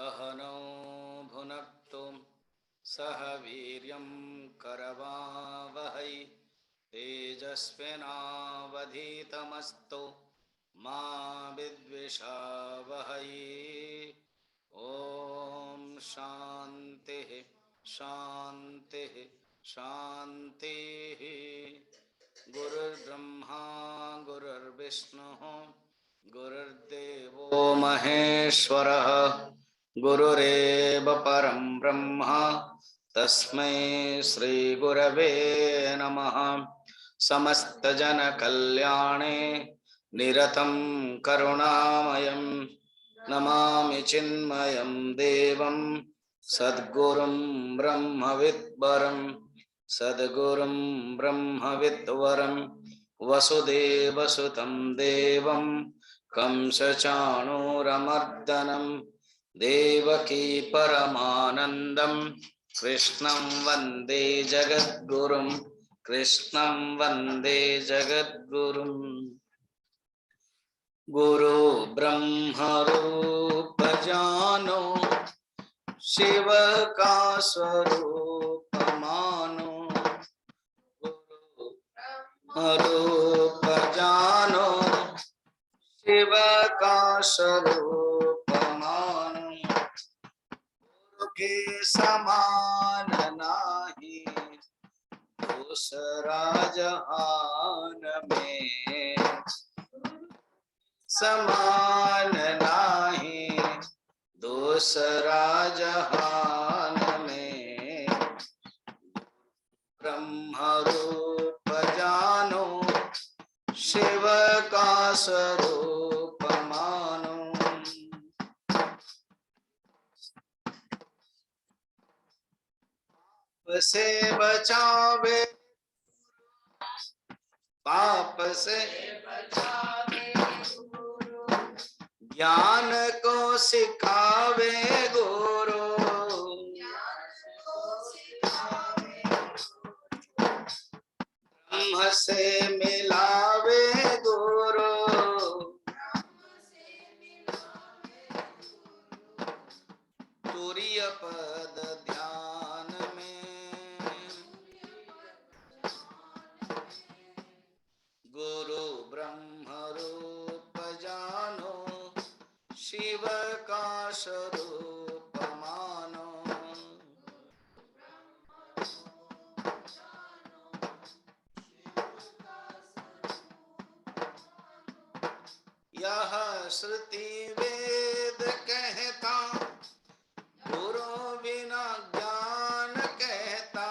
सहनौ भुनक्तु सह वीर्यं करवावहै तेजस्विनावधीतमस्तु मा विद्विषावहै। ओम शांति शांति शांति। गुरुर्ब्रह्मा गुरुर्विष्णुः गुरुर्देवो महेश्वरः गुरुरेव परं ब्रह्म तस्मै श्री गुरवे नमः। समस्त जन कल्याणे निरतं करुणामयं नमामि चिन्मयं देवं सद्गुरुं ब्रह्मविद्वरं सद्गुरुं ब्रह्मविद्वरं वसुदेवसुतं देवं कंसचाणूरमर्दनं देवकी परमानन्दं कृष्णं वन्दे जगद्गुरुं कृष्णं वन्दे जगद्गुरुं। गुरु ब्रह्मा रूप जानो शिव का स्वरूप मानो। गुरु रूप जानो शिव का स्वरूप मानो। गुरु के समान नाही दूसरा जहान में, समान नाही दूसरा जहान में। ब्रह्म रूप जानो शिव का स्वरूप मानो। पाप से बचावे पाप से बचावे ज्ञान को सिखावे गुरु। ब्रह्म से मिलावे गुरु। तुरीय पद ध्यान में गुरु ब्रह्म रूप जानो शिव का स्वरूप मानो। यह श्रुति वेद कहता गुरु बिना ज्ञान कहता।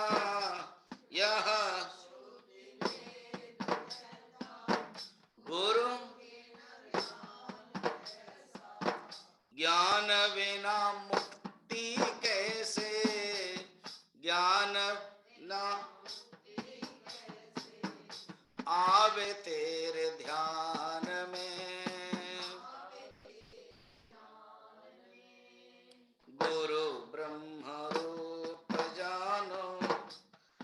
यह गुरु ज्ञान बिना मुक्ति कैसे। ज्ञान ना आवे तेरे ध्यान में। गुरु ब्रह्म रूप जानो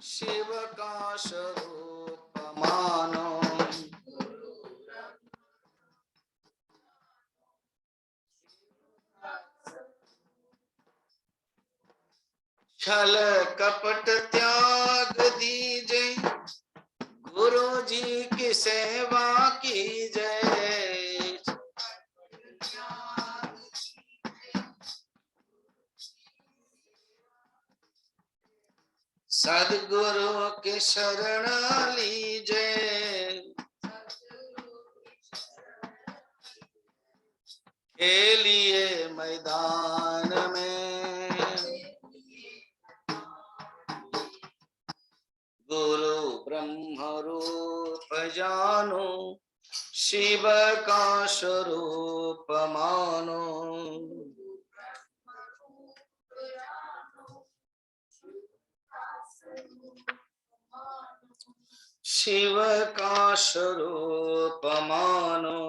शिव का स्वरूप मानो। छल कपट त्याग दीजिए गुरु जी की सेवा कीजिए। सद्गुरु की शरण लीजिए। खेलिए मैदान में गुरु ब्रह्म रूप जानो शिव का स्वरूप मानो। शिव का स्वरूप मानो।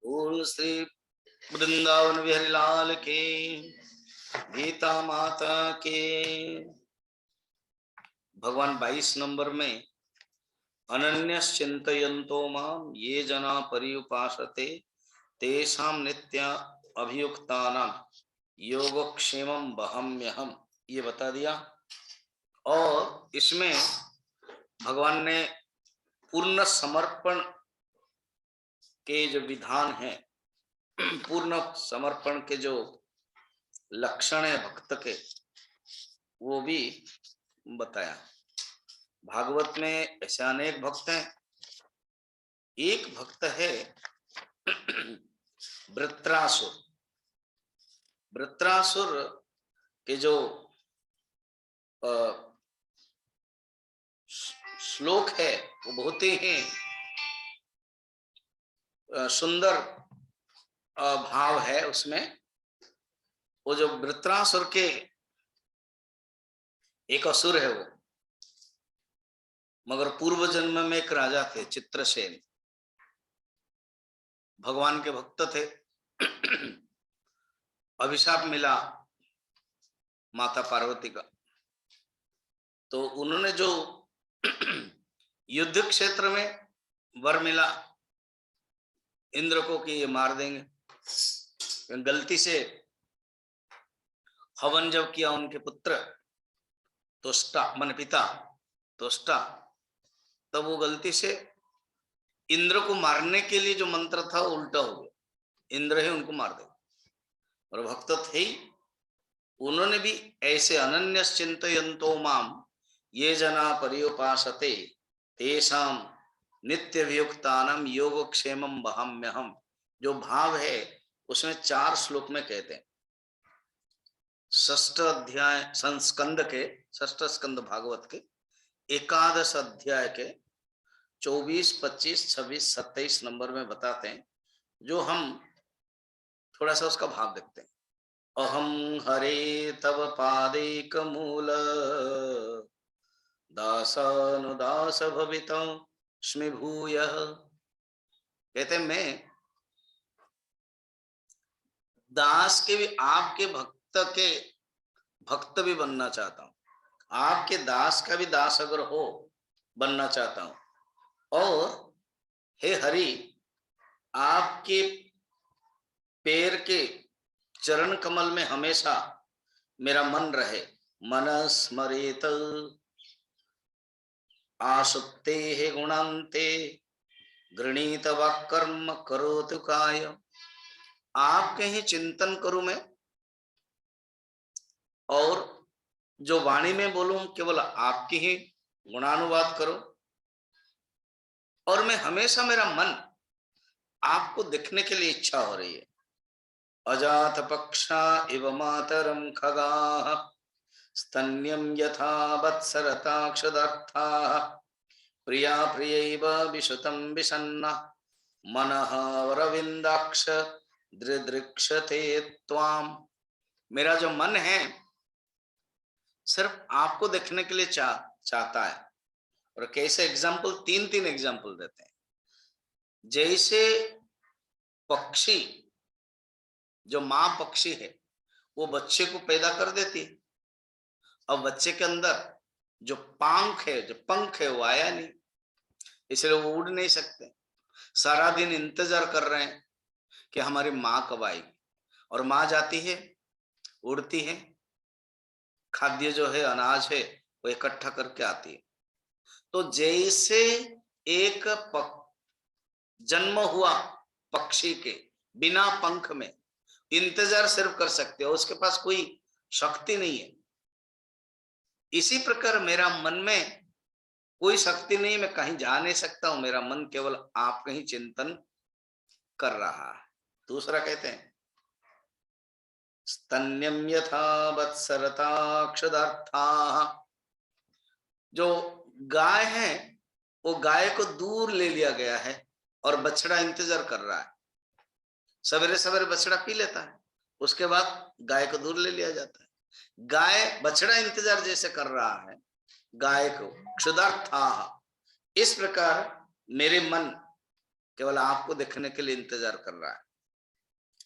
बोल श्री वृंदावन बिहारी लाल के, गीता माता के। भगवान 22 नंबर में अनन्यश्चिन्तयन्तो माम ये जना पर्युपासते तेषां नित्य अभियुक्तानां योगक्षेमं वहाम्यहम्, ये बता दिया। और इसमें भगवान ने पूर्ण समर्पण के जो विधान है, पूर्ण समर्पण के जो लक्षण है भक्त के, वो भी बताया। भागवत में ऐसे अनेक भक्त हैं। एक भक्त है वृत्रासुर। वृत्रासुर के जो श्लोक है वो बहुत ही सुंदर भाव है उसमें। वो जो वृत्रासुर के एक असुर है वो, मगर पूर्व जन्म में एक राजा थे चित्रसेन, भगवान के भक्त थे। अभिशाप मिला माता पार्वती का, तो उन्होंने जो युद्ध क्षेत्र में वर मिला इंद्र को कि ये मार देंगे, गलती से हवन जब किया उनके पुत्र त्वष्टा मन पिता त्वष्टा, तब वो गलती से इंद्र को मारने के लिए जो मंत्र था वो उल्टा हो गया, इंद्र ही उनको मार दे। और भक्त थे ही, उन्होंने भी ऐसे अनन्यश्चिन्तयन्तो माम ये जना पर्युपासते तेषां नित्यभियुक्तानां योगक्षेमं वहाम्यहम्, जो भाव है उसमें 4 श्लोक में कहते हैं। षष्ठ अध्याय संस्कंद के, षष्ठ स्कंद भागवत के एकादश अध्याय के 24, 25, 26, 27 नंबर में बताते हैं, जो हम थोड़ा सा उसका भाव देखते हैं। अहम हरे तव पादैक मूल दासानुदास भवितस्मि भूयः। कहते मैं दास के भी, आपके भक्त भी बनना चाहता हूं, आपके दास का भी दास अगर हो बनना चाहता हूं। और हे हरि, आपके पैर के चरण कमल में हमेशा मेरा मन रहे। मन स्मरेत आसुप्ते हे गुणान्ते गृणीत वाक्कर्म करोतु काय। आपके ही चिंतन करूं मैं, और जो वाणी में बोलूं केवल आपकी ही गुणानुवाद करो, और मैं हमेशा, मेरा मन आपको देखने के लिए इच्छा हो रही है। अजात पक्षा इव मातरम खगाः स्तन्यं यथा वत्सरताक्षदार्थाः प्रिया प्रियैव विशुतं विषन्नः मनः अरविन्दाक्ष दृदृक्षते त्वाम्। मेरा जो मन है सिर्फ आपको देखने के लिए चाहता है। और कैसे एग्जाम्पल, 3 एग्जाम्पल देते हैं। जैसे पक्षी, जो माँ पक्षी है वो बच्चे को पैदा कर देती है, अब बच्चे के अंदर जो पंख है वो आया नहीं, इसलिए वो उड़ नहीं सकते। सारा दिन इंतजार कर रहे हैं कि हमारी माँ कब आएगी, और माँ जाती है, उड़ती है, खाद्य जो है अनाज है वो इकट्ठा करके आती है। तो जैसे एक जन्म हुआ पक्षी के बिना पंख में इंतजार सिर्फ कर सकते हो, उसके पास कोई शक्ति नहीं है, इसी प्रकार मेरा मन में कोई शक्ति नहीं, मैं कहीं जा नहीं सकता हूं, मेरा मन केवल आपका ही चिंतन कर रहा है। दूसरा कहते हैं स्तन्यम यथा वत्सरताक्षदार्थाः, जो गाय है वो गाय को दूर ले लिया गया है और बछड़ा इंतजार कर रहा है। सवेरे सवेरे बछड़ा पी लेता है, उसके बाद गाय को दूर ले लिया जाता है। गाय बछड़ा इंतजार जैसे कर रहा है गाय को, क्षुदार्थाः, इस प्रकार मेरे मन केवल आपको देखने के लिए इंतजार कर रहा है।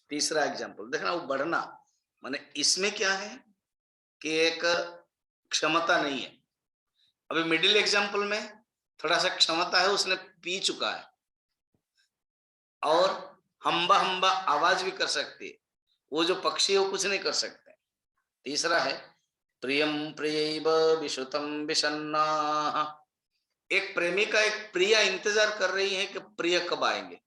तीसरा एग्जाम्पल देखना, वो बढ़ना माने इसमें क्या है कि एक क्षमता नहीं है। अभी मिडिल एग्जाम्पल में थोड़ा सा क्षमता है, उसने पी चुका है और हम्बा हम्बा आवाज भी कर सकती है। वो जो पक्षी है वो कुछ नहीं कर सकते। तीसरा है प्रियम प्रियैव विश्रुतम विषन्ना। एक प्रेमिका एक प्रिया इंतजार कर रही है कि प्रिय कब आएंगे।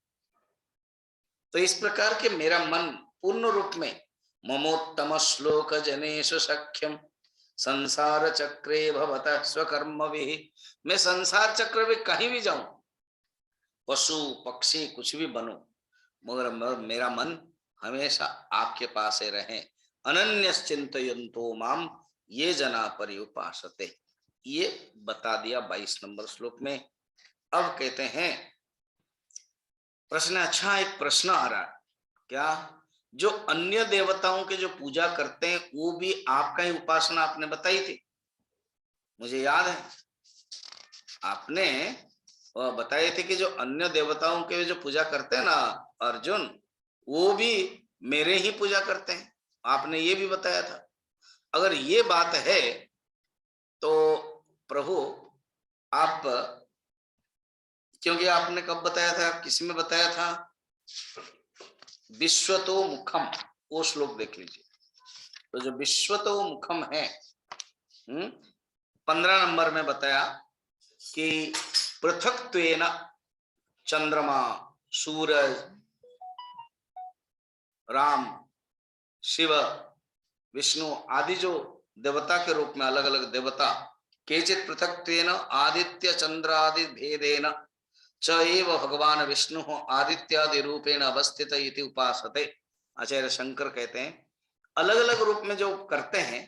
तो इस प्रकार के मेरा मन पूर्ण रूप में ममोत्तम श्लोक जनेषु सख्यम संसार चक्रे भवतः स्वकर्म विहि। मैं संसार चक्र में कहीं भी जाऊं, पशु पक्षी कुछ भी बनूं, मगर मेरा मन हमेशा आपके पास ही रहे। अनन्य चिंतयन्तो माम ये जना पर्युपासते। ये बता दिया 22 नंबर श्लोक में। अब कहते हैं प्रश्न। अच्छा, एक प्रश्न आ रहा है, क्या जो अन्य देवताओं के जो पूजा करते हैं वो भी आपका ही उपासना आपने बताई थी? मुझे याद है आपने बताए थे कि जो अन्य देवताओं के जो पूजा करते हैं ना अर्जुन, वो भी मेरे ही पूजा करते हैं। आपने ये भी बताया था। अगर ये बात है तो प्रभु आप, क्योंकि आपने कब बताया था, किसी में बताया था? विश्वतो मुखम, वो श्लोक देख लीजिए। तो जो विश्वतो मुखम है 15 नंबर में बताया कि पृथक्त्वेन चंद्रमा सूरज राम शिव विष्णु आदि जो देवता के रूप में अलग अलग देवता, केचित पृथक्त्वेन आदित्य चंद्रादि भेदेन च एव भगवान विष्णु आदित्यादि रूपेण अवस्थित इति उपासते। आचार्य शंकर कहते हैं अलग अलग रूप में जो करते हैं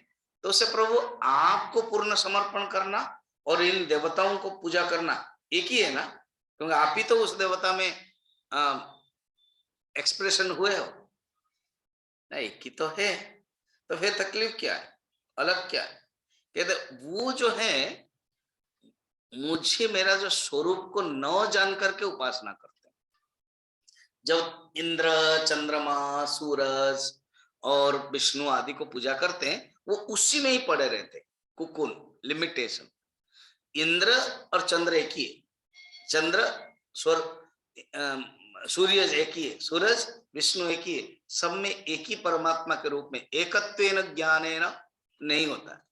तो उसे प्रभु आपको पूर्ण समर्पण करना और इन देवताओं को पूजा करना एक ही है ना, क्योंकि आप ही तो उस देवता में एक्सप्रेशन हुए हो ना, एक ही तो है। तो फिर तकलीफ क्या है, अलग क्या है? कहते वो जो है मुझे मेरा जो स्वरूप को न जान करके उपासना करते हैं। जब इंद्र चंद्रमा सूरज और विष्णु आदि को पूजा करते हैं वो उसी में ही पड़े रहते, कुकुन लिमिटेशन। इंद्र और चंद्र एक ही है, चंद्र सूर्य एक ही है, सूरज विष्णु एक ही है, सब में एक ही परमात्मा के रूप में एकत्वेन ज्ञानेन नहीं होता है।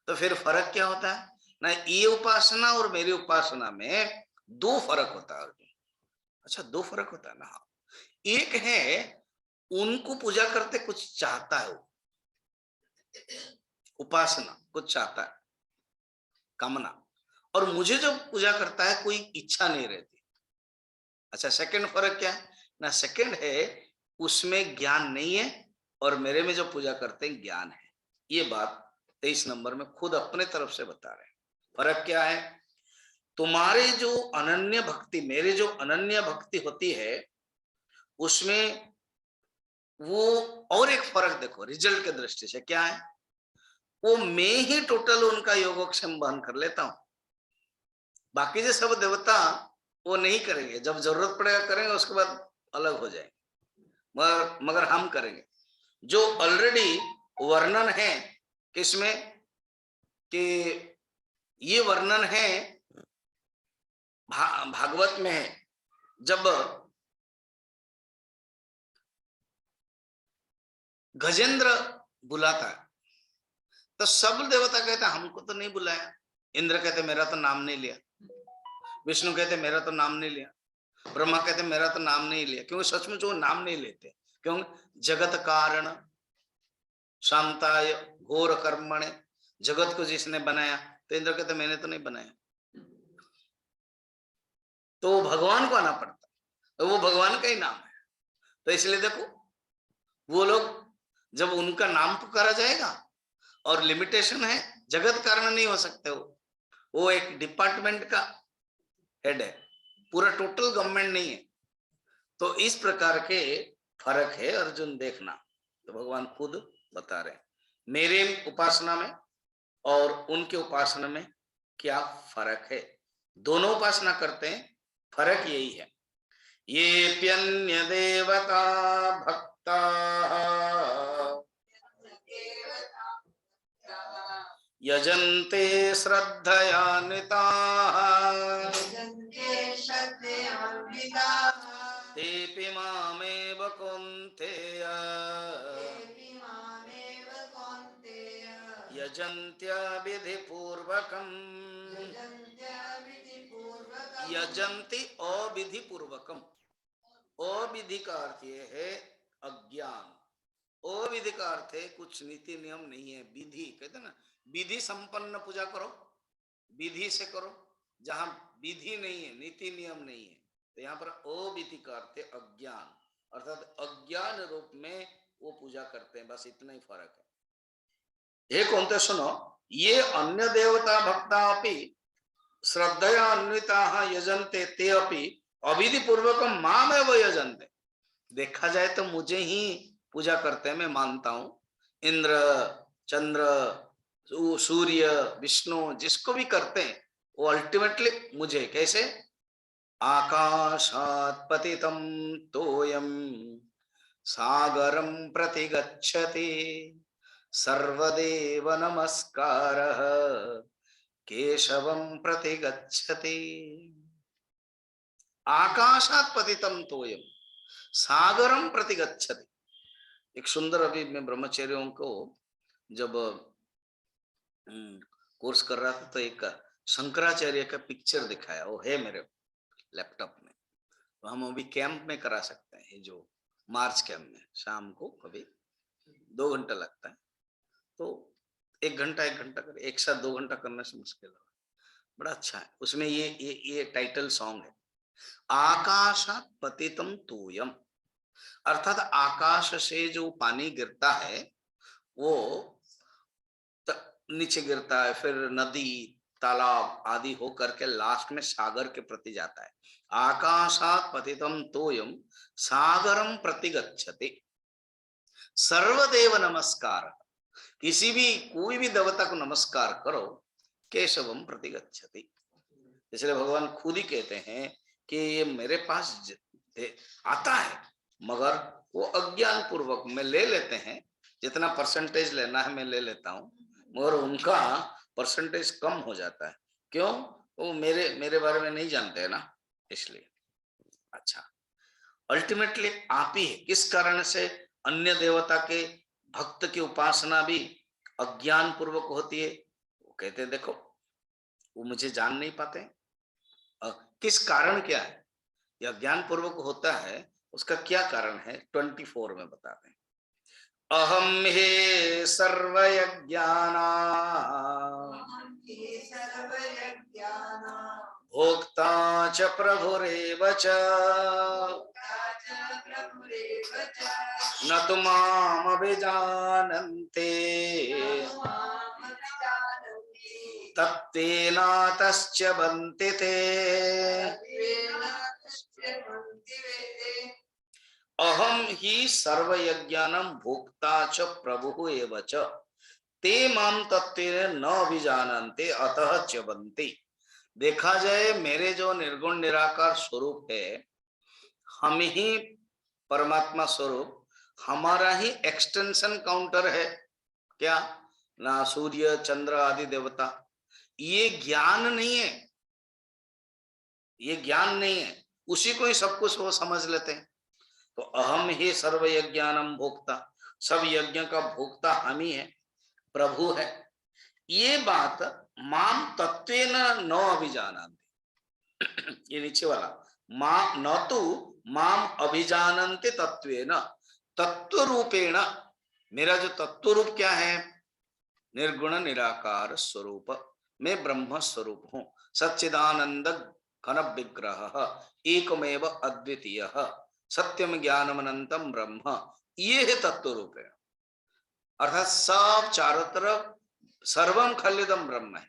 तो फिर फर्क क्या होता है ना, ये उपासना और मेरी उपासना में दो फर्क होता है। अच्छा, दो फर्क होता है ना। हाँ, एक है उनको पूजा करते कुछ चाहता है, वो उपासना कुछ चाहता है, कामना, और मुझे जो पूजा करता है कोई इच्छा नहीं रहती। अच्छा, सेकंड फर्क क्या है ना, सेकंड है उसमें ज्ञान नहीं है और मेरे में जो पूजा करते हैं ज्ञान है। ये बात 23 नंबर में खुद अपने तरफ से बता रहे हैं। फर्क क्या है, तुम्हारे जो अनन्य भक्ति, मेरे जो अनन्य भक्ति होती है उसमें वो, और एक फर्क देखो रिजल्ट के दृष्टि से क्या है, वो मैं ही टोटल उनका योगक्षेम वहन कर लेता हूं, बाकी जो सब देवता वो नहीं करेंगे, जब जरूरत पड़ेगा करेंगे, उसके बाद अलग हो जाएंगे, मगर हम करेंगे। जो ऑलरेडी वर्णन है किसमें, कि ये वर्णन है भागवत में है, जब गजेंद्र बुलाता है तो सब देवता कहते हमको तो नहीं बुलाया, इंद्र कहते मेरा तो नाम नहीं लिया, विष्णु कहते मेरा तो नाम नहीं लिया, ब्रह्मा कहते मेरा तो नाम नहीं लिया, क्योंकि सचमुच वो नाम नहीं लेते। क्यों? जगत कारण शांताय घोर कर्मणे, जगत को जिसने बनाया, तो इंद्र कहते मैंने तो नहीं बनाया, तो भगवान को आना पड़ता, तो वो भगवान का ही नाम है। तो इसलिए देखो वो लोग जब उनका नाम पुकारा जाएगा, और लिमिटेशन है, जगत कारण नहीं हो सकते, वो एक डिपार्टमेंट का हेड है, पूरा टोटल गवर्नमेंट नहीं है। तो इस प्रकार के फर्क है अर्जुन, देखना। तो भगवान खुद बता रहे मेरे उपासना में और उनके उपासना में क्या फर्क है। दोनों उपासना करते हैं, फर्क यही है। ये प्यन्य देवता भक्ता यजन्ते श्रद्धयान्विताः मामेव कौन्तेय यजन्त्या विधिपूर्वकम् यजन्ति अविधिपूर्वकम्। अविधि का अर्थ ये है अज्ञान। अविधि का अर्थ है कुछ नीति नियम नहीं है। विधि कहते ना, विधि संपन्न पूजा करो, विधि से करो। जहां विधि नहीं है, नीति नियम नहीं है, तो यहाँ पर अविधि का अर्थ है अज्ञान, अर्थात अज्ञान रूप में वो पूजा करते हैं। बस इतना ही फर्क है। एक होते सुनो, ये अन्य देवता भक्ता अपि श्रद्धया अन्विता यजन्ते ते अपि अविधि पूर्वक मामेव यजन्ते। देखा जाए तो मुझे ही पूजा करते हैं, मैं मानता हूं। इंद्र, चंद्र, सूर्य, विष्णु, जिसको भी करते हैं वो अल्टीमेटली मुझे। कैसे? आकाशात् पतितं तोयं सागरं प्रति गच्छति सर्वदेव नमस्कारः केशवं प्रति गच्छति। आकाशात् पतितं तोयं सागरं प्रति गच्छति। एक सुंदर, अभी मैं ब्रह्मचर्यों को जब कोर्स कर रहा था तो एक शंकराचार्य का पिक्चर दिखाया, वो है मेरे लैपटॉप में। तो हम अभी कैंप में करा सकते हैं, जो मार्च कैंप में शाम को कभी 2 घंटा लगता है, तो 1 घंटा कर, एक साथ 2 घंटा करने से मुश्किल है। बड़ा अच्छा है। उसमें ये टाइटल सॉन्ग है, आकाशात् पतितं तोयम, अर्थात आकाश से जो पानी गिरता है वो नीचे गिरता है, फिर नदी, तालाब आदि हो करके लास्ट में सागर के प्रति जाता है। आकाशात् पतितं तोयम सागरं प्रति गच्छति सर्वदेव नमस्कार। किसी भी, कोई भी देवता को नमस्कार करो, केशवम प्रति गच्छति। इसलिए भगवान खुद ही कहते हैं कि ये मेरे पास आता है, मगर वो अज्ञान पूर्वक में ले लेते हैं। जितना परसेंटेज लेना है मैं ले लेता हूं, मगर उनका परसेंटेज कम हो जाता है। क्यों? वो मेरे बारे में नहीं जानते है ना, इसलिए। अच्छा, अल्टीमेटली आप ही है। किस कारण से अन्य देवता के भक्त की उपासना भी अज्ञान पूर्वक होती है? वो कहते हैं देखो, वो मुझे जान नहीं पाते। किस कारण क्या है यह अज्ञान पूर्वक होता है, उसका क्या कारण है 24 में बताते हैं। अहम हे सर्वयज्ञानां भोक्ता च प्रभुरेव च न तु मामभिजानन्ते तत्तेनातश्च बन्ति ते। अहम ही सर्वयज्ञानं भोक्ता च प्रभुः एव च ते माम तत्तेन न अभिजानन्ते अतः च बन्ति। देखा जाए मेरे जो निर्गुण निराकार स्वरूप है, हम ही परमात्मा स्वरूप, हमारा ही एक्सटेंशन काउंटर है। क्या ना सूर्य चंद्र आदि देवता, ये ज्ञान नहीं है, ये ज्ञान नहीं है, उसी को ही सब कुछ वो समझ लेते हैं। तो अहम ही सर्व यज्ञानम भोक्ता, सब यज्ञ का भोक्ता हम ही है, प्रभु है। ये बात माम तत्वेन न अभिजानन्ति, ये नीचे वाला मां न तो माम अभिजानन्ति तत्वेन, तत्व रूपेण। मेरा जो तत्व रूप क्या है? निर्गुण निराकार स्वरूप, मैं ब्रह्म स्वरूप हूं, सच्चिदानंद घन विग्रह, एकमेव अद्वितीय सत्यम ज्ञानम अनंतम ब्रह्म, ये है तत्व रूप है। अर्थात सब चारों तरफ सर्वम खलिदम ब्रह्म है।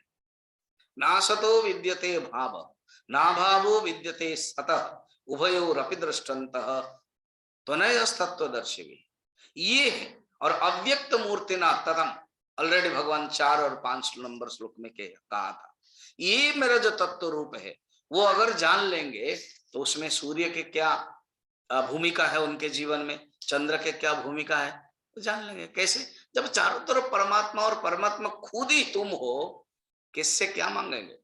नासतो विद्यते भाव, ना भावो विद्यते सतः, उभयोरपि दृष्टन्तः त्वनयस्तत्वदर्शिभिः, ये है। और अव्यक्त मूर्ति ना ततम, ऑलरेडी भगवान 4 और 5 नंबर श्लोक में कहा था। ये मेरा जो तत्व रूप है, वो अगर जान लेंगे तो उसमें सूर्य के क्या भूमिका है उनके जीवन में, चंद्र के क्या भूमिका है, तो जान लेंगे। कैसे? जब चारों तरफ परमात्मा और परमात्मा खुद ही तुम हो, किससे क्या मांगेंगे?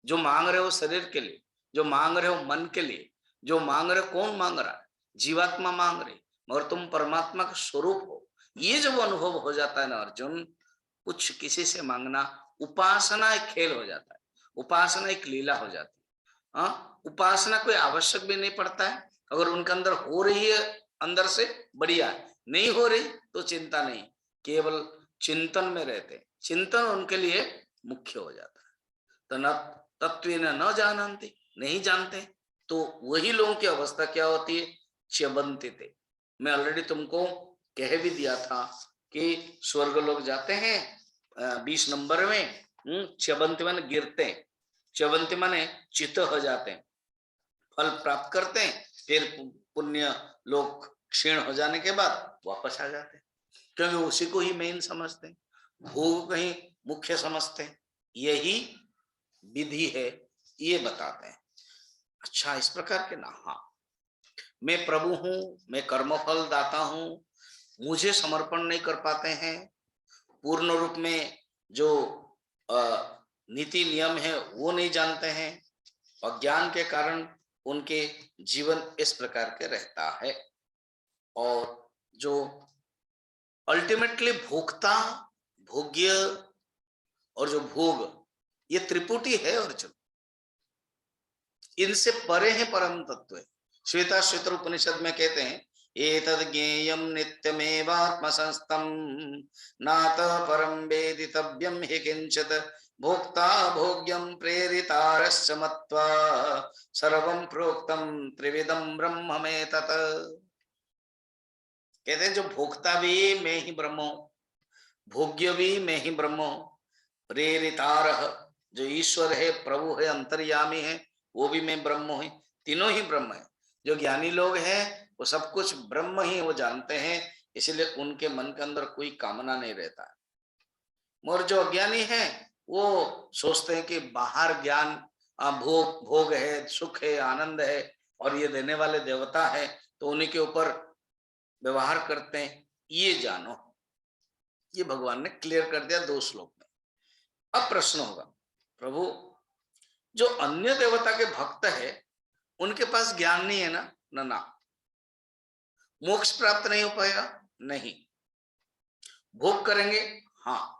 जो मांग रहे हो शरीर के लिए, जो मांग रहे हो मन के लिए, जो मांग रहे हो, कौन मांग रहा है? जीवात्मा मांग रही, मगर तुम परमात्मा का स्वरूप हो। ये जब अनुभव हो जाता है ना अर्जुन, कुछ किसी से मांगना, उपासना एक खेल हो जाता है, उपासना एक लीला हो जाती है। हाँ, उपासना कोई आवश्यक भी नहीं पड़ता है, अगर उनके अंदर हो रही है अंदर से बढ़िया, नहीं हो रही तो चिंता नहीं, केवल चिंतन में रहते, चिंतन उनके लिए मुख्य हो जाता है। तो न तत्व न जानते, नहीं जानते, तो वही लोगों की अवस्था क्या होती है, च्यबंते थे। मैं ऑलरेडी तुमको कह भी दिया था कि स्वर्ग लोग जाते हैं 20 नंबर में, च्यबंते माने गिरते हैं, च्यबंते माने चित हो जाते हैं, फल प्राप्त करते हैं, फिर पुण्य लोग क्षीण हो जाने के बाद वापस आ जाते हैं, क्योंकि उसी को ही मेन समझते हैं, भोग कहीं मुख्य समझते हैं। यही विधि है, ये बताते हैं। अच्छा, इस प्रकार के ना, हाँ, मैं प्रभु हूं, मैं कर्मफल दाता हूं, मुझे समर्पण नहीं कर पाते हैं, पूर्ण रूप में जो नीति नियम है वो नहीं जानते हैं, अज्ञान के कारण उनके जीवन इस प्रकार के रहता है। और जो अल्टीमेटली भोक्ता, भोग्य और जो भोग, ये त्रिपुटी है अर्जुन, इनसे परे है परम तत्व। श्वेता श्वेतर उपनिषद में कहते हैं, एतद् ज्ञेयं नित्यमेवात्म संस्थम नात परम वेदितव्यम हि किंचित भोक्ता भोग्यम प्रेरितारश्च मत्वा सर्वं प्रोक्तम त्रिविधम ब्रह्म में तत्। कहते हैं जो भोक्ता भी मैं ही ब्रह्म हूं, भोग्य भी मैं ही ब्रह्म हूं, प्रेरितार, जो ईश्वर है, प्रभु है, अंतर्यामी है, वो भी मैं ब्रह्म हूं, तीनों ही ब्रह्म है। जो ज्ञानी लोग हैं वो सब कुछ ब्रह्म ही वो जानते हैं, इसलिए उनके मन के अंदर कोई कामना नहीं रहता है। मगर जो अज्ञानी है वो सोचते हैं कि बाहर ज्ञान, भोग भोग है, सुख है, आनंद है, और ये देने वाले देवता है, तो उन्हीं के ऊपर व्यवहार करते हैं। ये जानो, ये भगवान ने क्लियर कर दिया 2 श्लोक में। अब प्रश्न होगा, प्रभु जो अन्य देवता के भक्त है उनके पास ज्ञान नहीं है ना? ना ना, मोक्ष प्राप्त नहीं हो पाएगा? नहीं। भोग करेंगे? हाँ।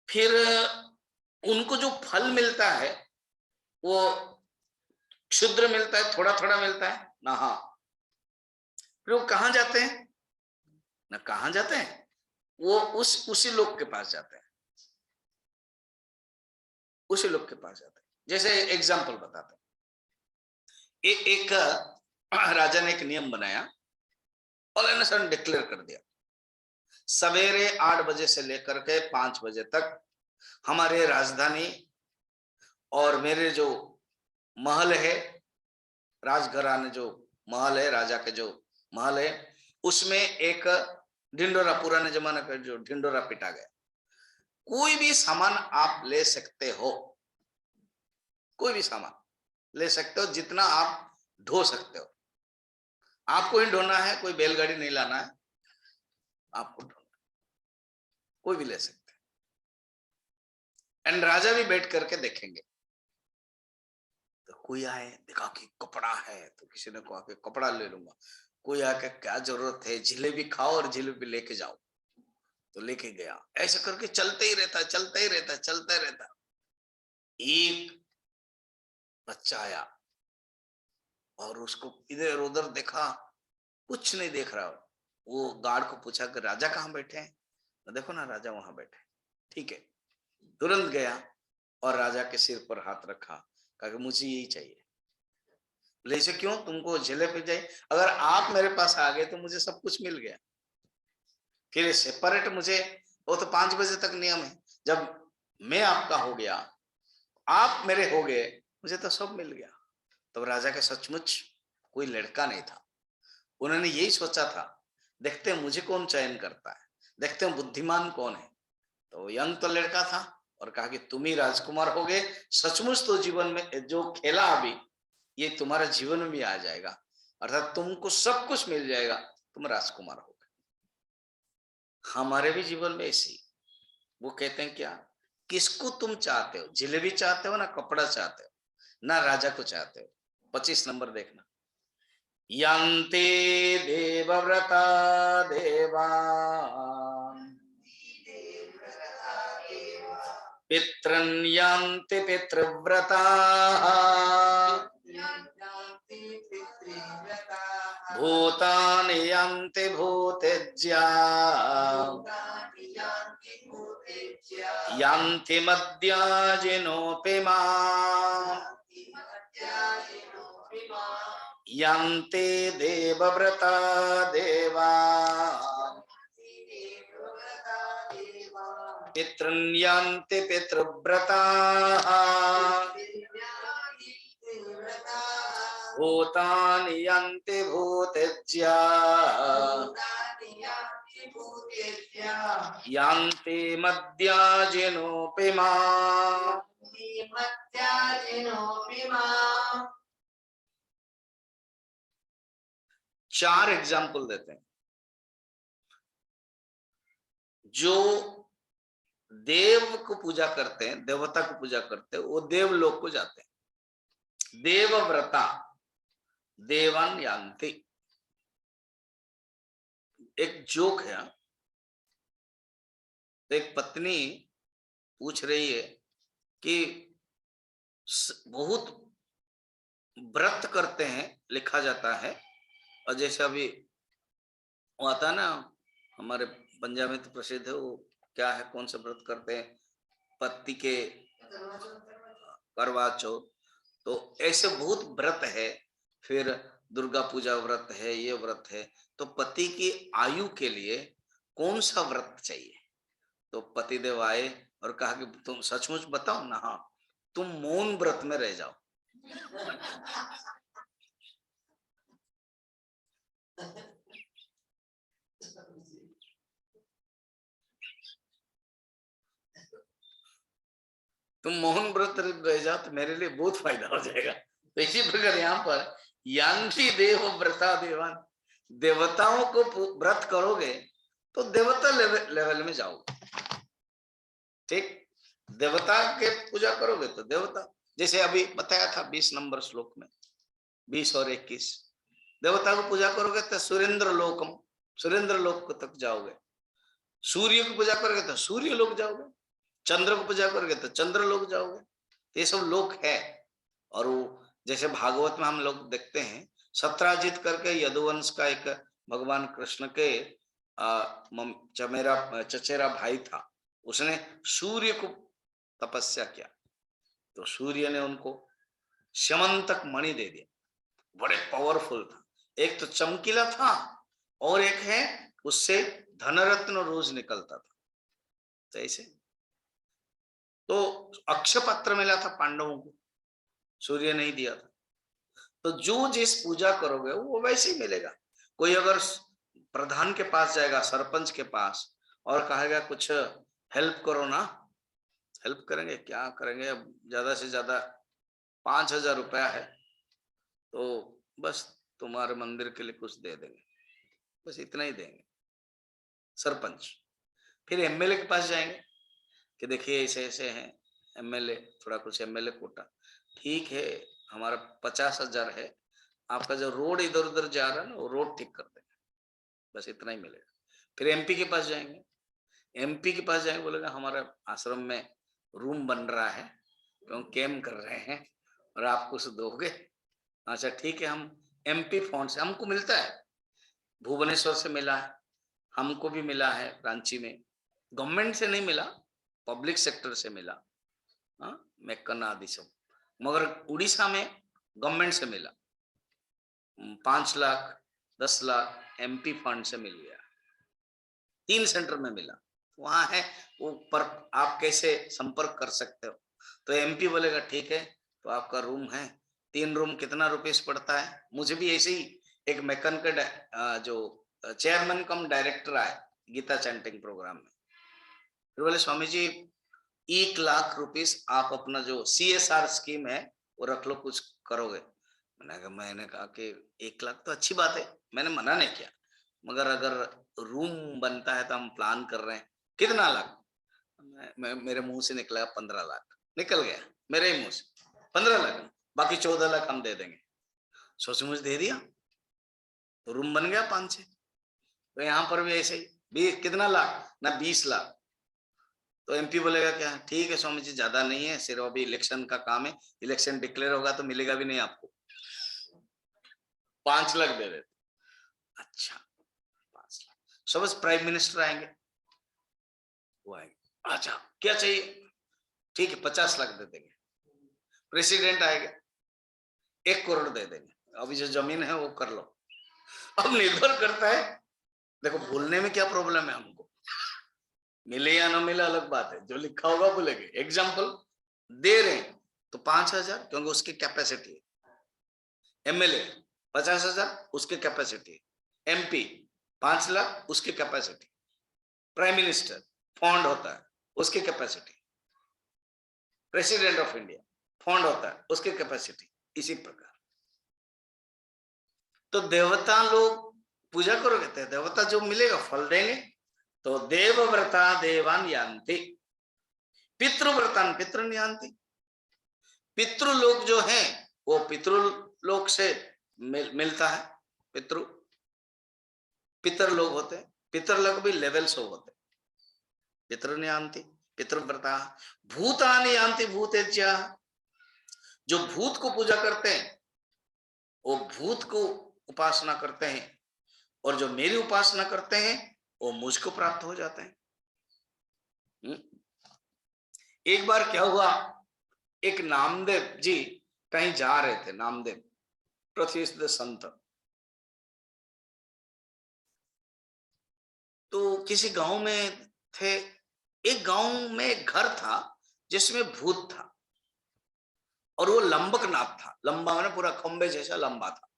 फिर उनको जो फल मिलता है वो क्षुद्र मिलता है, थोड़ा थोड़ा मिलता है ना? हाँ। फिर वो कहां जाते हैं ना? कहां जाते हैं? वो उसी लोग के पास जाते हैं, उसी लोग के पास जाते हैं। जैसे एग्जाम्पल बताते हैं, एक राजा ने एक नियम बनाया और इन्होंने डिक्लेयर कर दिया, सवेरे 8 बजे से लेकर के 5 बजे तक हमारे राजधानी और मेरे जो महल है, राजघराने जो महल है, राजा के जो महल है, उसमें एक ढिंडोरा, पुराने जमाने का जो ढिंडोरा पिटा गया, कोई भी सामान आप ले सकते हो, कोई भी सामान ले सकते हो, जितना आप ढो सकते हो। आपको ही ढोना है, कोई बैलगाड़ी नहीं लाना है, आपको ढोना, कोई भी ले सकते हैं। एंड राजा भी बैठ करके देखेंगे, तो कोई आए देखा कि कपड़ा है, तो किसी ने कहा कि कपड़ा ले लूंगा, कोई आके क्या जरूरत है, जलेबी खाओ और जलेबी लेके जाओ, तो लेके गया। ऐसा करके चलते ही रहता, चलता ही रहता, चलता रहता। एक बच्चा आया और उसको इधर उधर देखा, कुछ नहीं देख रहा। वो गार्ड को पूछा कि राजा कहाँ बैठे हैं? तो देखो ना, राजा वहां बैठे। ठीक है, तुरंत गया और राजा के सिर पर हाथ रखा, कहा कि मुझे यही चाहिए। बोले ऐसे क्यों? तुमको जलेबी चाहिए? अगर आप मेरे पास आ गए तो मुझे सब कुछ मिल गया, फिर सेपरेट मुझे, वो तो 5 बजे तक नियम है, जब मैं आपका हो गया, आप मेरे हो गए, मुझे तो सब मिल गया। तब राजा के सचमुच कोई लड़का नहीं था, उन्होंने यही सोचा था, देखते हैं मुझे कौन चयन करता है, देखते हैं बुद्धिमान कौन है। तो यंग तो लड़का था और कहा कि तुम ही राजकुमार हो गए, सचमुच तो जीवन में जो खेला अभी, ये तुम्हारे जीवन में भी आ जाएगा, अर्थात तुमको सब कुछ मिल जाएगा, तुम राजकुमार हो गए। हमारे भी जीवन में ऐसे ही, वो कहते हैं क्या, किसको तुम चाहते हो? जलेबी चाहते हो ना कपड़ा चाहते हो, ना राजा को चाहते हो? 25 नंबर देखना। यान्ते देवव्रता देवान् पितॄन् यान्ति पितृव्रताः भूतानि यान्ति भूतेज्या यान्ति मद्याजिनोऽपि माम् यान्ते देवव्रता देवा पितॄन् यान्ति पितृव्रताः भूतानि यान्ति भूतेज्या यान्ति मद्याजिनोऽपि माम्। 4 एग्जाम्पल देते हैं। जो देव को पूजा करते हैं, देवता को पूजा करते हैं, वो देवलोक को जाते हैं। देवव्रता देवान यान्ति। एक जोक है। तो एक पत्नी पूछ रही है कि बहुत व्रत करते हैं, लिखा जाता है, और जैसे अभी वो आता है ना, हमारे पंजाब में तो प्रसिद्ध है, वो क्या है, कौन से व्रत करते हैं, पति के करवा चौथ, तो ऐसे बहुत व्रत है। फिर दुर्गा पूजा व्रत है, ये व्रत है। तो पति की आयु के लिए कौन सा व्रत चाहिए? तो पतिदेव आए और कहा कि तुम सचमुच बताओ ना। हाँ, तुम मौन व्रत में रह जाओ। तुम मौन व्रत रह जाओ तो मेरे लिए बहुत फायदा हो जाएगा। तो इसी प्रकार यहाँ पर यान्ति देव व्रता देवान, देवताओं को व्रत करोगे तो देवता लेवल में जाओगे। ठीक, देवता के पूजा करोगे तो देवता, जैसे अभी बताया था 20 नंबर श्लोक में, 20 और 21, देवता को पूजा करोगे तो सुरेंद्र लोकम, सुरेंद्र लोक तक जाओगे। सूर्य को पूजा करोगे तो सूर्य लोक जाओगे। चंद्र को पूजा करोगे तो चंद्र लोक जाओगे। ये सब लोक है। और वो जैसे भागवत में हम लोग देखते हैं, सत्राजित करके यदुवंश का एक भगवान कृष्ण के चचेरा भाई था, उसने सूर्य को तपस्या किया, तो सूर्य ने उनको स्यमंतक मणि दे दिया। बड़े पावरफुल था, एक तो चमकीला था और एक है उससे धनरत्न रोज निकलता था। तो ऐसे तो अक्षपत्र मिला था पांडवों को, सूर्य नहीं दिया था। तो जो जिस पूजा करोगे वो वैसे ही मिलेगा। कोई अगर प्रधान के पास जाएगा, सरपंच के पास, और कहेगा कुछ हेल्प करो ना, हेल्प करेंगे, क्या करेंगे, अब ज्यादा से ज्यादा 5,000 रुपया है, तो बस तुम्हारे मंदिर के लिए कुछ दे देंगे, बस इतना ही देंगे सरपंच। फिर एमएलए के पास जाएंगे कि देखिए ऐसे ऐसे हैं एमएलए, थोड़ा कुछ एमएलए कोटा, ठीक है हमारा 50,000 है, आपका जो रोड इधर उधर जा रहा है ना वो रोड ठीक कर देंगे, बस इतना ही मिलेगा। फिर एमपी के पास जाएंगे, एमपी के पास जाएंगे, बोलेगा हमारा आश्रम में रूम बन रहा है, तो हम कैम्प कर रहे हैं और आप कुछ दोगे? अच्छा ठीक है, हम एमपी फंड से, हमको मिलता है, भुवनेश्वर से मिला है, हमको भी मिला है रांची में, गवर्नमेंट से नहीं मिला, पब्लिक सेक्टर से मिला, मेक्कन आदि सब, मगर उड़ीसा में गवर्नमेंट से मिला, 5 लाख 10 लाख एमपी फंड से मिल गया, 3 सेंटर में मिला, वहां है वो, पर आप कैसे संपर्क कर सकते हो? तो एमपी बोलेगा ठीक है, तो आपका रूम है, 3 रूम कितना रुपीस पड़ता है? मुझे भी ऐसे ही एक मेकन का जो चेयरमैन कम डायरेक्टर आए गीता चैंटिंग प्रोग्राम में, फिर बोले स्वामी जी 1 लाख रुपीस आप अपना जो CSR स्कीम है वो रख लो, कुछ करोगे? मैंने कहा कि 1 लाख तो अच्छी बात है, मैंने मना नहीं किया, मगर अगर रूम बनता है तो हम प्लान कर रहे हैं, कितना लाख? मेरे मुंह से निकला 15 लाख, निकल गया मेरे ही मुंह से 15 लाख, बाकी 14 लाख हम दे देंगे। सोच दे दिया तो रूम बन गया 5-6। तो यहाँ पर भी ऐसे ही, कितना लाख ना 20 लाख। तो एमपी बोलेगा क्या, ठीक है स्वामी जी ज्यादा नहीं है, सिर्फ अभी इलेक्शन का काम है, इलेक्शन डिक्लेयर होगा तो मिलेगा भी नहीं आपको, 5 लाख दे देते। अच्छा 5 लाख। सपोज प्राइम मिनिस्टर आएंगे, वो आएंगे, अच्छा क्या चाहिए, ठीक है 50 लाख दे देंगे। प्रेसिडेंट आएगा, 1 करोड़ दे देंगे, अभी जो जमीन है वो कर लो। अब निर्भर करता है, देखो बोलने में क्या प्रॉब्लम है, हमको मिले या ना मिले अलग बात है, जो लिखा होगा बोलेंगे। एग्जाम्पल दे रहे हैं तो 5,000 क्योंकि उसकी कैपेसिटी है, एमएलए 50,000 उसकी कैपेसिटी है, एमपी 5 लाख उसकी कैपेसिटी, प्राइम मिनिस्टर फंड होता है उसकी capacity, president of India fund होता है उसकी कैपेसिटी, इसी प्रकार। तो देवता लोग पूजा करो, कहते हैं देवता जो मिलेगा फल देंगे। तो देवव्रता देवान यान्ति, पितृव्रतान पितृन यान्ति। पितृलोक जो है वो पितृलोक से मिलता है, पितृ पितर लोग होते हैं, पितरलोक भी लेवल्स होते हैं। पितृन यान्ति पितृव्रता, भूतानि यान्ति भूतेज्या, जो भूत को पूजा करते हैं वो भूत को उपासना करते हैं, और जो मेरी उपासना करते हैं वो मुझको प्राप्त हो जाते हैं। एक बार क्या हुआ, एक नामदेव जी कहीं जा रहे थे, नामदेव प्रसिद्ध संत, तो किसी गांव में थे। एक गांव में एक घर था जिसमें भूत था, और वो लंबकनाथ था, लंबा मैंने पूरा खंबे जैसा लंबा था।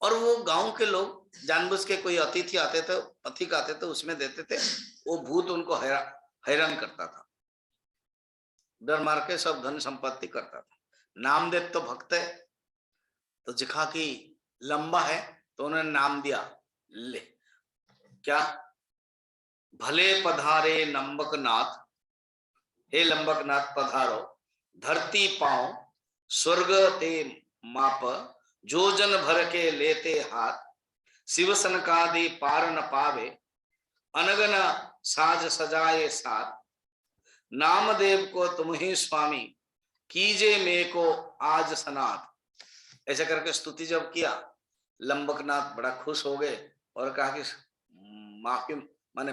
और वो गांव के लोग जानबूझ के, कोई अतिथि आते थे, पथिक आते थे, उसमें देते थे, वो भूत उनको हैरान करता था, डर मार के सब धन संपत्ति करता था। नामदेव तो भक्त है, तो दिखा कि लंबा है तो उन्होंने नाम दिया, ले क्या, भले पधारे नंबकनाथ, हे लंबकनाथ पधारो, धरती पांव स्वर्ग ते माप, जो जन भर के लेते हाथ, शिव सनकादि पार न पावे, अनगन साज सजाए साथ, नामदेव को तुम ही स्वामी, कीजे मे को आज सनाथ। ऐसा करके स्तुति जब किया, लंबकनाथ बड़ा खुश हो गए और कहा कि माफी माने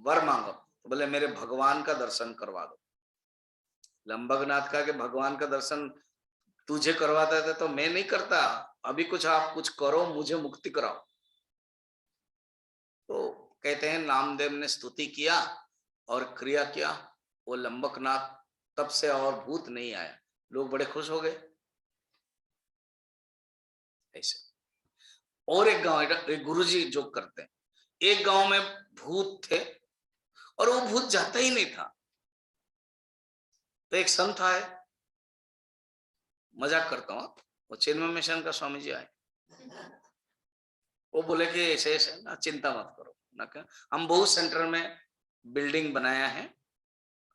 वर मांगो, तो बोले मेरे भगवान का दर्शन करवा दो। लंबकनाथ कहा कि भगवान का दर्शन तुझे करवाता था तो मैं नहीं करता, अभी कुछ आप कुछ करो, मुझे मुक्ति कराओ। तो कहते हैं नामदेव ने स्तुति किया और क्रिया किया, वो लंबकनाथ तब से और भूत नहीं आया, लोग बड़े खुश हो गए। ऐसे और एक गांव, एक गुरुजी जो करते हैं, एक गांव में भूत थे और वो भूत जाता ही नहीं था। तो एक संत आए, मजाक करता हूं, वो चिन्मय मिशन का स्वामी जी आए, वो बोले कि ऐसे ऐसे ना, चिंता मत करो ना, क्या हम बहुत सेंटर में बिल्डिंग बनाया है,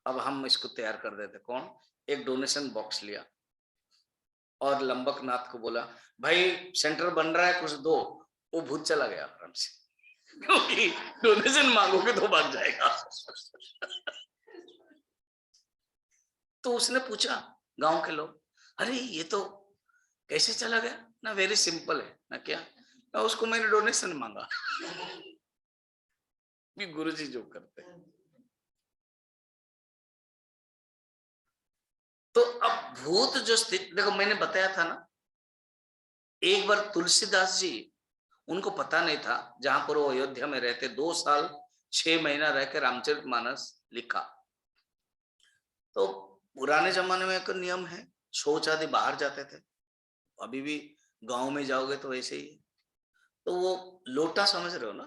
अब हम इसको तैयार कर देते। कौन, एक डोनेशन बॉक्स लिया और लंबकनाथ को बोला भाई सेंटर बन रहा है कुछ दो, वो भूत चला गया आराम से, क्योंकि डोनेशन मांगोगे तो भाग जाएगा। तो उसने पूछा गांव के लोग, अरे ये तो कैसे चला गया ना, वेरी सिंपल है ना, क्या ना, उसको मैंने डोनेशन मांगा। भी गुरुजी जो करते हैं। तो अब भूत जो स्थिति, देखो मैंने बताया था ना, एक बार तुलसीदास जी, उनको पता नहीं था, जहां पर वो अयोध्या में रहते 2 साल 6 महीना रहकर रामचरितमानस लिखा। तो पुराने जमाने में एक नियम है, शौच आदि बाहर जाते थे, अभी भी गांव में जाओगे तो वैसे ही है। तो वो लोटा समझ रहे हो ना,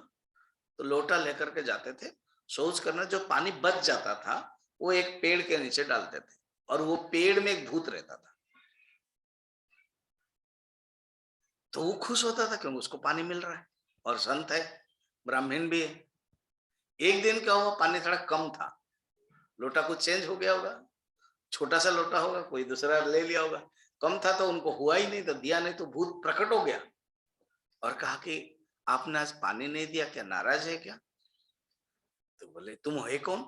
तो लोटा लेकर के जाते थे शौच करना, जो पानी बच जाता था वो एक पेड़ के नीचे डालते थे, और वो पेड़ में एक भूत रहता था, तो वो खुश होता था क्योंकि उसको पानी मिल रहा है, और संत है, ब्राह्मण भी है। एक दिन क्या हुआ, पानी थोड़ा कम था, लोटा कुछ चेंज हो गया होगा, छोटा सा लोटा होगा, कोई दूसरा ले लिया होगा, कम था तो उनको हुआ ही नहीं, तो दिया नहीं, तो भूत प्रकट हो गया और कहा कि आपने आज पानी नहीं दिया, क्या नाराज है क्या? तो बोले तुम है कौन?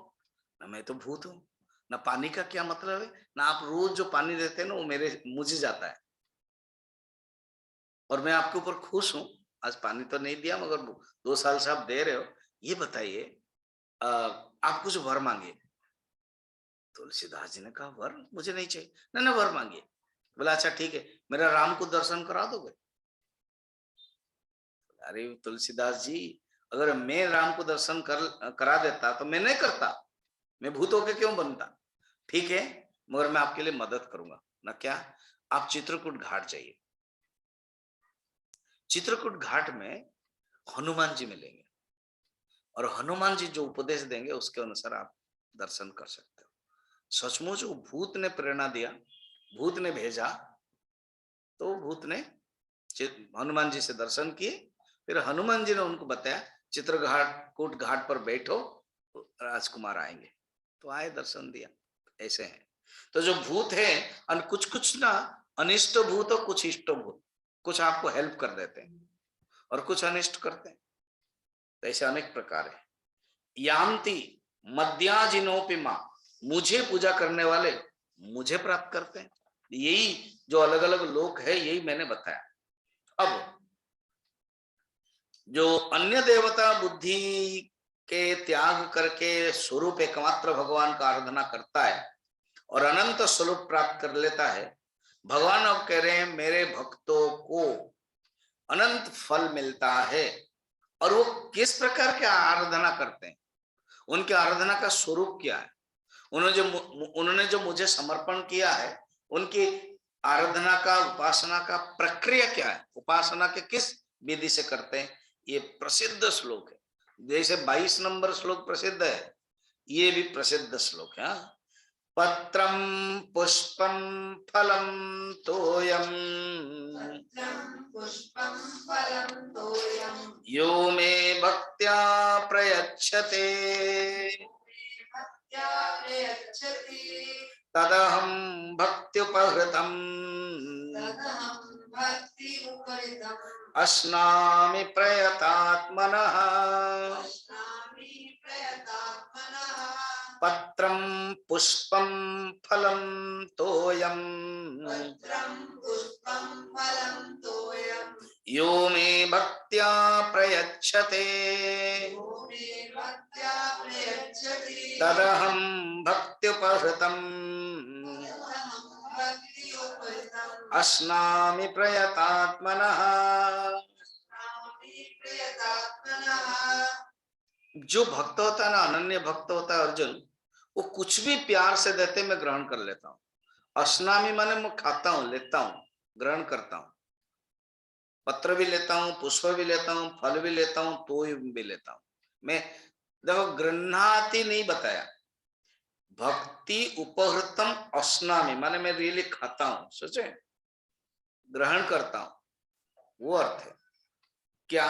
ना मैं तो भूत हूँ। ना पानी का क्या मतलब है, ना आप रोज जो पानी देते हैं ना वो मेरे मुझे जाता है, और मैं आपके ऊपर खुश हूँ। आज पानी तो नहीं दिया मगर 2 साल से आप दे रहे हो। ये बताइए, आप कुछ वर मांगिए। तुलसीदास जी ने कहा वर मुझे नहीं चाहिए। ना ना वर मांगिए। बोला अच्छा ठीक है, मेरा राम को दर्शन करा दोगे? अरे तुलसीदास जी, अगर मैं राम को दर्शन करा देता तो मैं नहीं करता, मैं भूत होके क्यों बनता? ठीक है, मगर मैं आपके लिए मदद करूंगा। ना क्या? आप चित्रकूट घाट जाइए। चित्रकूट घाट में हनुमान जी मिलेंगे, और हनुमान जी जो उपदेश देंगे उसके अनुसार आप दर्शन कर सकते हो। सचमुच वो भूत ने प्रेरणा दिया, भूत ने भेजा, तो भूत ने हनुमान जी से दर्शन किए। फिर हनुमान जी ने उनको बताया चित्रघाट कूट घाट पर बैठो, तो राजकुमार आएंगे। तो आए, दर्शन दिया। ऐसे है। तो जो भूत है, कुछ कुछ ना अनिष्ट भूत और कुछ इष्ट भूत, कुछ आपको हेल्प कर देते हैं और कुछ अनिष्ट करते हैं। तो ऐसे अनेक प्रकार है। यान्ति मध्याजिनोपिमा, मुझे पूजा करने वाले मुझे प्राप्त करते हैं। यही जो अलग अलग लोक है, यही मैंने बताया। अब जो अन्य देवता बुद्धि के त्याग करके स्वरूप एकमात्र भगवान का आराधना करता है और अनंत स्वरूप प्राप्त कर लेता है, भगवान अब कह रहे हैं मेरे भक्तों को अनंत फल मिलता है। और वो किस प्रकार के आराधना करते हैं, उनकी आराधना का स्वरूप क्या है, उन्होंने जो मुझे समर्पण किया है, उनकी आराधना का, उपासना का प्रक्रिया क्या है, उपासना के किस विधि से करते हैं, ये प्रसिद्ध श्लोक है। जैसे 22 नंबर श्लोक प्रसिद्ध है, ये भी प्रसिद्ध श्लोक है। पत्रम पुष्पम फलम तोयम यो मे भक्त्या प्रयच्छते तदहं भक्त्युपहृतम् अस्नामि प्रयतात्मनः पत्रं पुष्पं फलं तोयम् यो मे भक्त्या प्रयच्छते तदहं भक्त्युपहृतम् अस्नामि प्रयतात्मनः। जो भक्त होता है ना, अनन्य भक्त होता है अर्जुन, वो कुछ भी प्यार से देते मैं ग्रहण कर लेता हूँ। अस्नामि माने मैं खाता हूँ, लेता हूँ, ग्रहण करता हूँ। पत्र भी लेता हूँ, पुष्प भी लेता हूँ, फल भी लेता हूँ, तो भी लेता हूँ मैं। देखो गृह्णाति नहीं बताया, भक्ति उपहृतम अस्नामि माने मैं रियली खाता हूँ, सोचे ग्रहण करता हूँ, वो अर्थ है। क्या?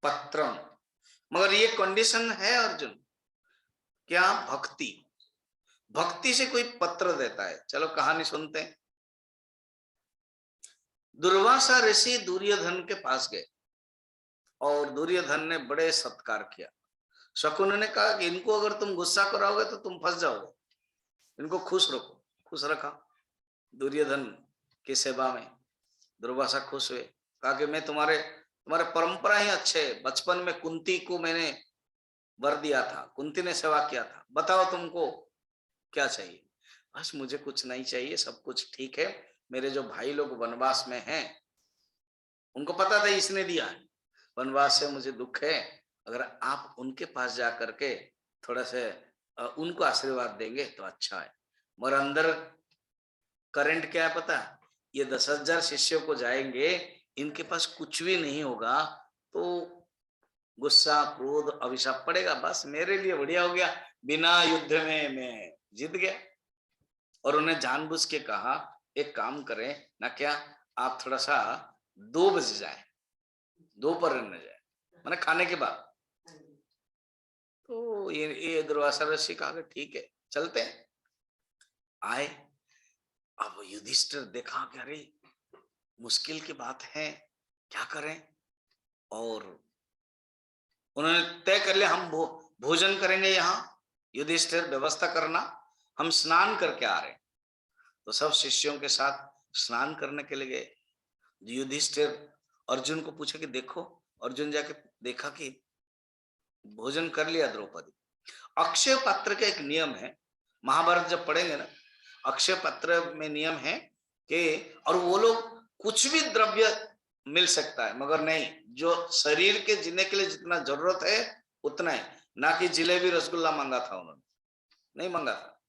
पत्रम, मगर ये कंडीशन है अर्जुन, क्या? भक्ति। भक्ति से कोई पत्र देता है। चलो कहानी सुनते हैं। दुर्वासा ऋषि दुर्योधन के पास गए और दुर्योधन ने बड़े सत्कार किया। शकुन ने कहा कि इनको अगर तुम गुस्सा कराओगे तो तुम फंस जाओगे, इनको खुश रखो। खुश रखा दुर्योधन की सेवा में। दुर्वासा खुश हुए, कहा कि मैं तुम्हारे तुम्हारे परंपरा ही अच्छे। बचपन में कुंती को मैंने वर दिया था, कुंती ने सेवा किया था, बताओ तुमको क्या चाहिए? बस मुझे कुछ नहीं चाहिए, सब कुछ ठीक है। मेरे जो भाई लोग वनवास में हैं, उनको पता था इसने दिया है, वनवास से मुझे दुख है। अगर आप उनके पास जा करके थोड़ा से उनको आशीर्वाद देंगे तो अच्छा है। मगर अंदर करंट क्या है पता? ये 10,000 शिष्यों को जाएंगे, इनके पास कुछ भी नहीं होगा, तो गुस्सा क्रोध अभिशाप पड़ेगा। बस मेरे लिए बढ़िया हो गया, बिना युद्ध में मैं जीत गया। और उन्हें जानबूझ के कहा एक काम करें ना, क्या आप थोड़ा सा 2 बजे जाए, दोपहर में जाए, मैंने खाने के बाद। तो ये दुर्वासा ऋषि कहा कि ठीक है चलते हैं। आए अब युधिष्ठिर देखा कि अरे मुश्किल की बात है, क्या करें। और उन्होंने तय कर लिया हम भोजन करेंगे यहाँ। युधिष्ठिर व्यवस्था करना, हम स्नान करके आ रहे हैं। तो सब शिष्यों के साथ स्नान करने के लिए गए। युधिष्ठिर अर्जुन को पूछा कि देखो, अर्जुन जाके देखा कि भोजन कर लिया द्रौपदी। अक्षय पात्र का एक नियम है, महाभारत जब पढ़ेंगे ना, अक्षय पात्र में नियम है कि, और वो लोग कुछ भी द्रव्य मिल सकता है, मगर नहीं, जो शरीर के जीने के लिए जितना जरूरत है उतना ही, ना कि जिलेबी रसगुल्ला मांगा था उन्होंने, नहीं मांगा था,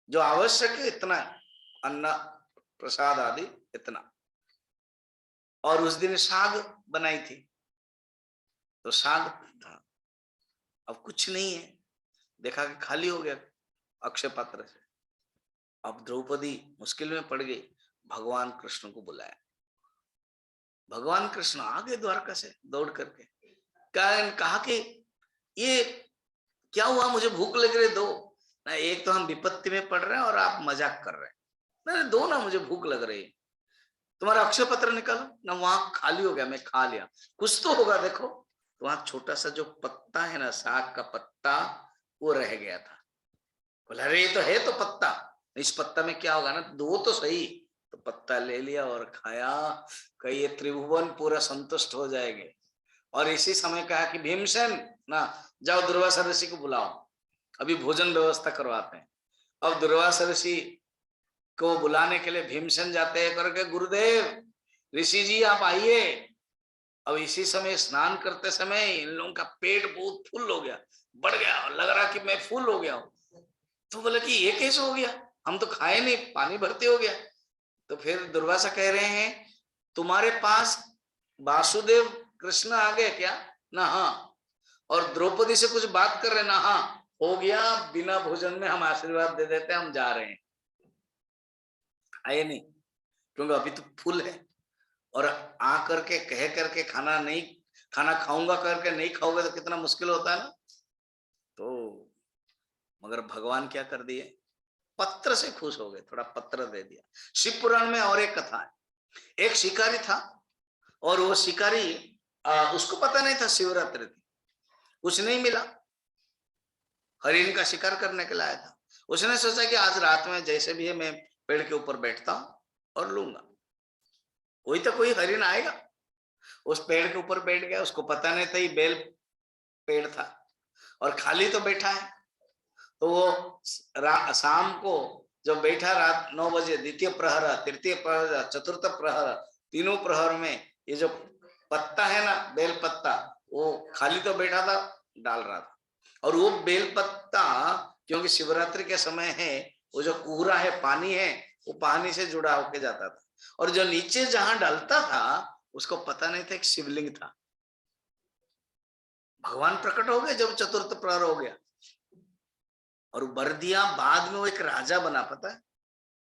जो आवश्यक है इतना है, अन्न प्रसाद आदि इतना। और उस दिन साग बनाई थी, तो साग था। अब कुछ नहीं है, देखा कि खाली हो गया अक्षय पात्र से। अब द्रौपदी मुश्किल में पड़ गई, भगवान कृष्ण को बुलाया। भगवान कृष्ण आ गए द्वारका से दौड़ करके, कहा कि ये क्या हुआ, मुझे भूख लग रही, दो ना। एक तो हम विपत्ति में पड़ रहे हैं और आप मजाक कर रहे हैं, मैंने दो ना, मुझे भूख लग रही है। तुम्हारा अक्षय पत्र निकालो ना, वहां खाली हो गया, मैं खा लिया, कुछ तो होगा देखो। तो वहां छोटा सा जो पत्ता है ना, साग का पत्ता, वो रह गया था। बोला अरे ये तो है तो पत्ता, इस पत्ता में क्या होगा ना, दो तो सही। तो पत्ता ले लिया और खाया, कहीं ये त्रिभुवन पूरा संतुष्ट हो जाएंगे। और इसी समय कहा कि भीमसेन ना, जाओ दुर्वासा ऋषि को बुलाओ, अभी भोजन व्यवस्था करवाते हैं। अब दुर्वासा ऋषि को बुलाने के लिए भीमसेन जाते हैं करके, गुरुदेव ऋषि जी आप आइए। अब इसी समय स्नान करते समय इन लोगों का पेट बहुत फुल हो गया, बढ़ गया, और लग रहा कि मैं फुल हो गया हूं। तो बोले कि ये कैसे हो गया, हम तो खाए नहीं, पानी भर्ती हो गया। तो फिर दुर्वासा कह रहे हैं, तुम्हारे पास वासुदेव कृष्ण आ गए क्या ना, हाँ, और द्रौपदी से कुछ बात कर रहे ना, हाँ, हो गया, बिना भोजन में हम आशीर्वाद दे देते हैं, हम जा रहे हैं। आए नहीं, क्योंकि अभी तो फुल है, और आ करके कह करके खाना नहीं, खाना खाऊंगा करके नहीं खाओगे तो कितना मुश्किल होता है ना। तो मगर भगवान क्या कर दिए, पत्र से खुश हो गए, थोड़ा पत्र दे दिया। शिव पुराण में और एक कथा है, एक शिकारी था, और वो शिकारी उसको पता नहीं था शिवरात्रि थी, कुछ नहीं मिला, हरिण का शिकार करने के लिए आया था। उसने सोचा कि आज रात में जैसे भी है मैं पेड़ के ऊपर बैठता हूं और लूंगा, कोई तो कोई हरिण आएगा। उस पेड़ के ऊपर बैठ गया, उसको पता नहीं था ये बेल पेड़ था और खाली तो बैठा है। तो वो शाम को जब बैठा, रात 9 बजे, द्वितीय प्रहर, तृतीय प्रहर, चतुर्थ प्रहर, तीनों प्रहर में ये जो पत्ता है ना, बेल पत्ता, वो खाली तो बैठा था, डाल रहा था। और वो बेल पत्ता, क्योंकि शिवरात्रि के समय है, वो जो कोहरा है, पानी है, वो पानी से जुड़ा होके जाता था, और जो नीचे जहां डालता था उसको पता नहीं था एक शिवलिंग था। भगवान प्रकट हो गए जब चतुर्थ प्रहर हो गया, और वर दिया, बाद में वो एक राजा बना, पता है,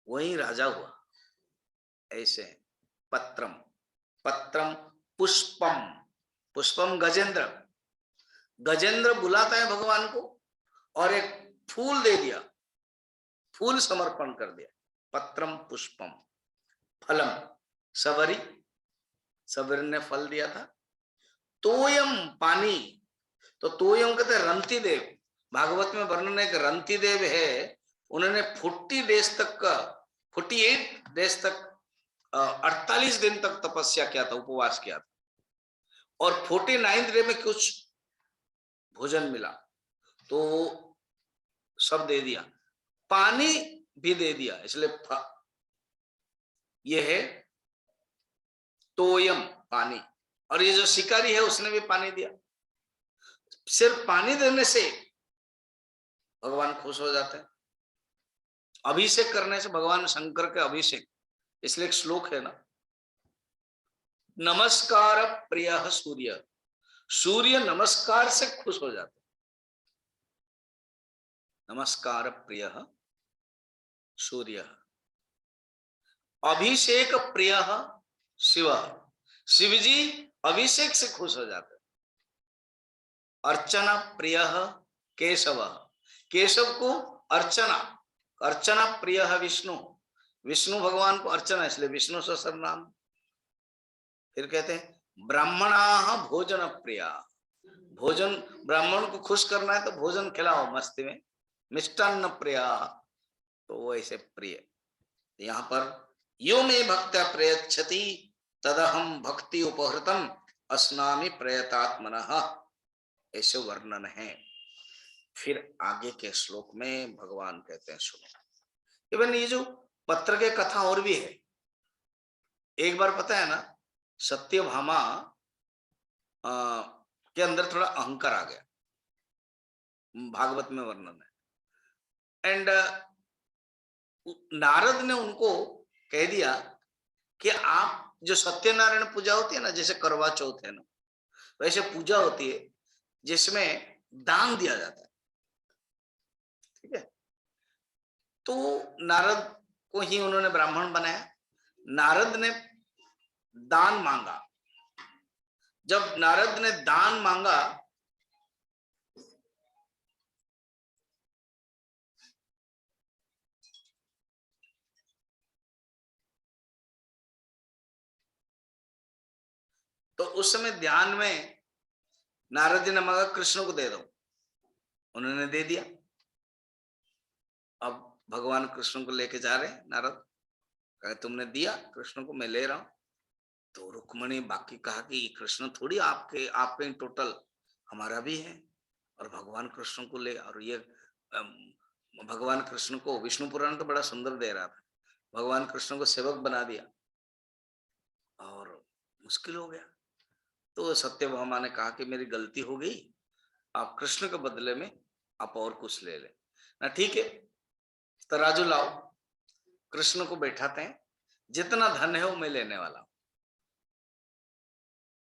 वही राजा हुआ। ऐसे पत्रम, पत्रम पुष्पम, पुष्पम गजेंद्र, गजेंद्र बुलाता है भगवान को, और एक फूल दे दिया, फूल समर्पण कर दिया। पत्रम पुष्पम फलम, सबरी, सबरी ने फल दिया था। तोयम पानी, तो तोयम कहते रंती देव, भागवत में वर्णन है कि रंती देव है, उन्होंने 40 डेज तक का, 48 डेज तक, 48 दिन तक तपस्या किया था, उपवास किया था, और 49 डे में कुछ भोजन मिला, तो सब दे दिया, पानी भी दे दिया, इसलिए ये है तोयम पानी। और ये जो शिकारी है उसने भी पानी दिया। सिर्फ पानी देने से भगवान खुश हो जाते हैं, अभिषेक करने से, भगवान शंकर के अभिषेक, इसलिए एक श्लोक है ना, नमस्कार प्रिय सूर्य, सूर्य नमस्कार से खुश हो जाते, नमस्कार प्रिय सूर्य, अभिषेक प्रिय शिव, शिव जी अभिषेक से खुश हो जाते, अर्चना प्रिय केशव, केशव को अर्चना, अर्चना प्रिय विष्णु, विष्णु भगवान को अर्चना, इसलिए विष्णु सहस्र नाम। फिर कहते हैं ब्राह्मणा भोजन प्रिया, भोजन, ब्राह्मण को खुश करना है तो भोजन खिलाओ मस्ती में, मिष्टान्न प्रिया, तो वो ऐसे प्रिय। यहाँ पर यो में भक्त्या प्रयच्छति तदहम भक्ति उपहृतम अस्नामि प्रयतात्मनः, ऐसे वर्णन है। फिर आगे के श्लोक में भगवान कहते हैं सुनो। इवन ये जो पत्र के कथा और भी है। एक बार पता है ना, सत्यभामा के अंदर थोड़ा अहंकार आ गया, भागवत में वर्णन है। एंड नारद ने उनको कह दिया कि आप जो सत्यनारायण पूजा होती है ना, जैसे करवा चौथ है ना, वैसे पूजा होती है जिसमें दान दिया जाता है, ठीक है। तो नारद को ही उन्होंने ब्राह्मण बनाया। नारद ने दान मांगा। जब नारद ने दान मांगा तो उस समय ध्यान में नारद जी ने मांगा कृष्ण को दे दो, उन्होंने दे दिया। अब भगवान कृष्ण को लेके जा रहे हैं नारद, कहा तुमने दिया कृष्ण को, मैं ले रहा हूं। तो रुक्मणी बाकी कहा कि कृष्ण थोड़ी आपके, आप पे टोटल हमारा भी है, और भगवान कृष्ण को ले, और ये भगवान कृष्ण को विष्णु पुराण तो बड़ा सुंदर दे रहा था, भगवान कृष्ण को सेवक बना दिया और मुश्किल हो गया। तो सत्यभामा ने कहा कि मेरी गलती हो गई, आप कृष्ण के बदले में आप और कुछ ले ले ना, ठीक है तराजू लाओ, कृष्ण को बैठाते हैं, जितना धन है वो मैं लेने वाला हूं।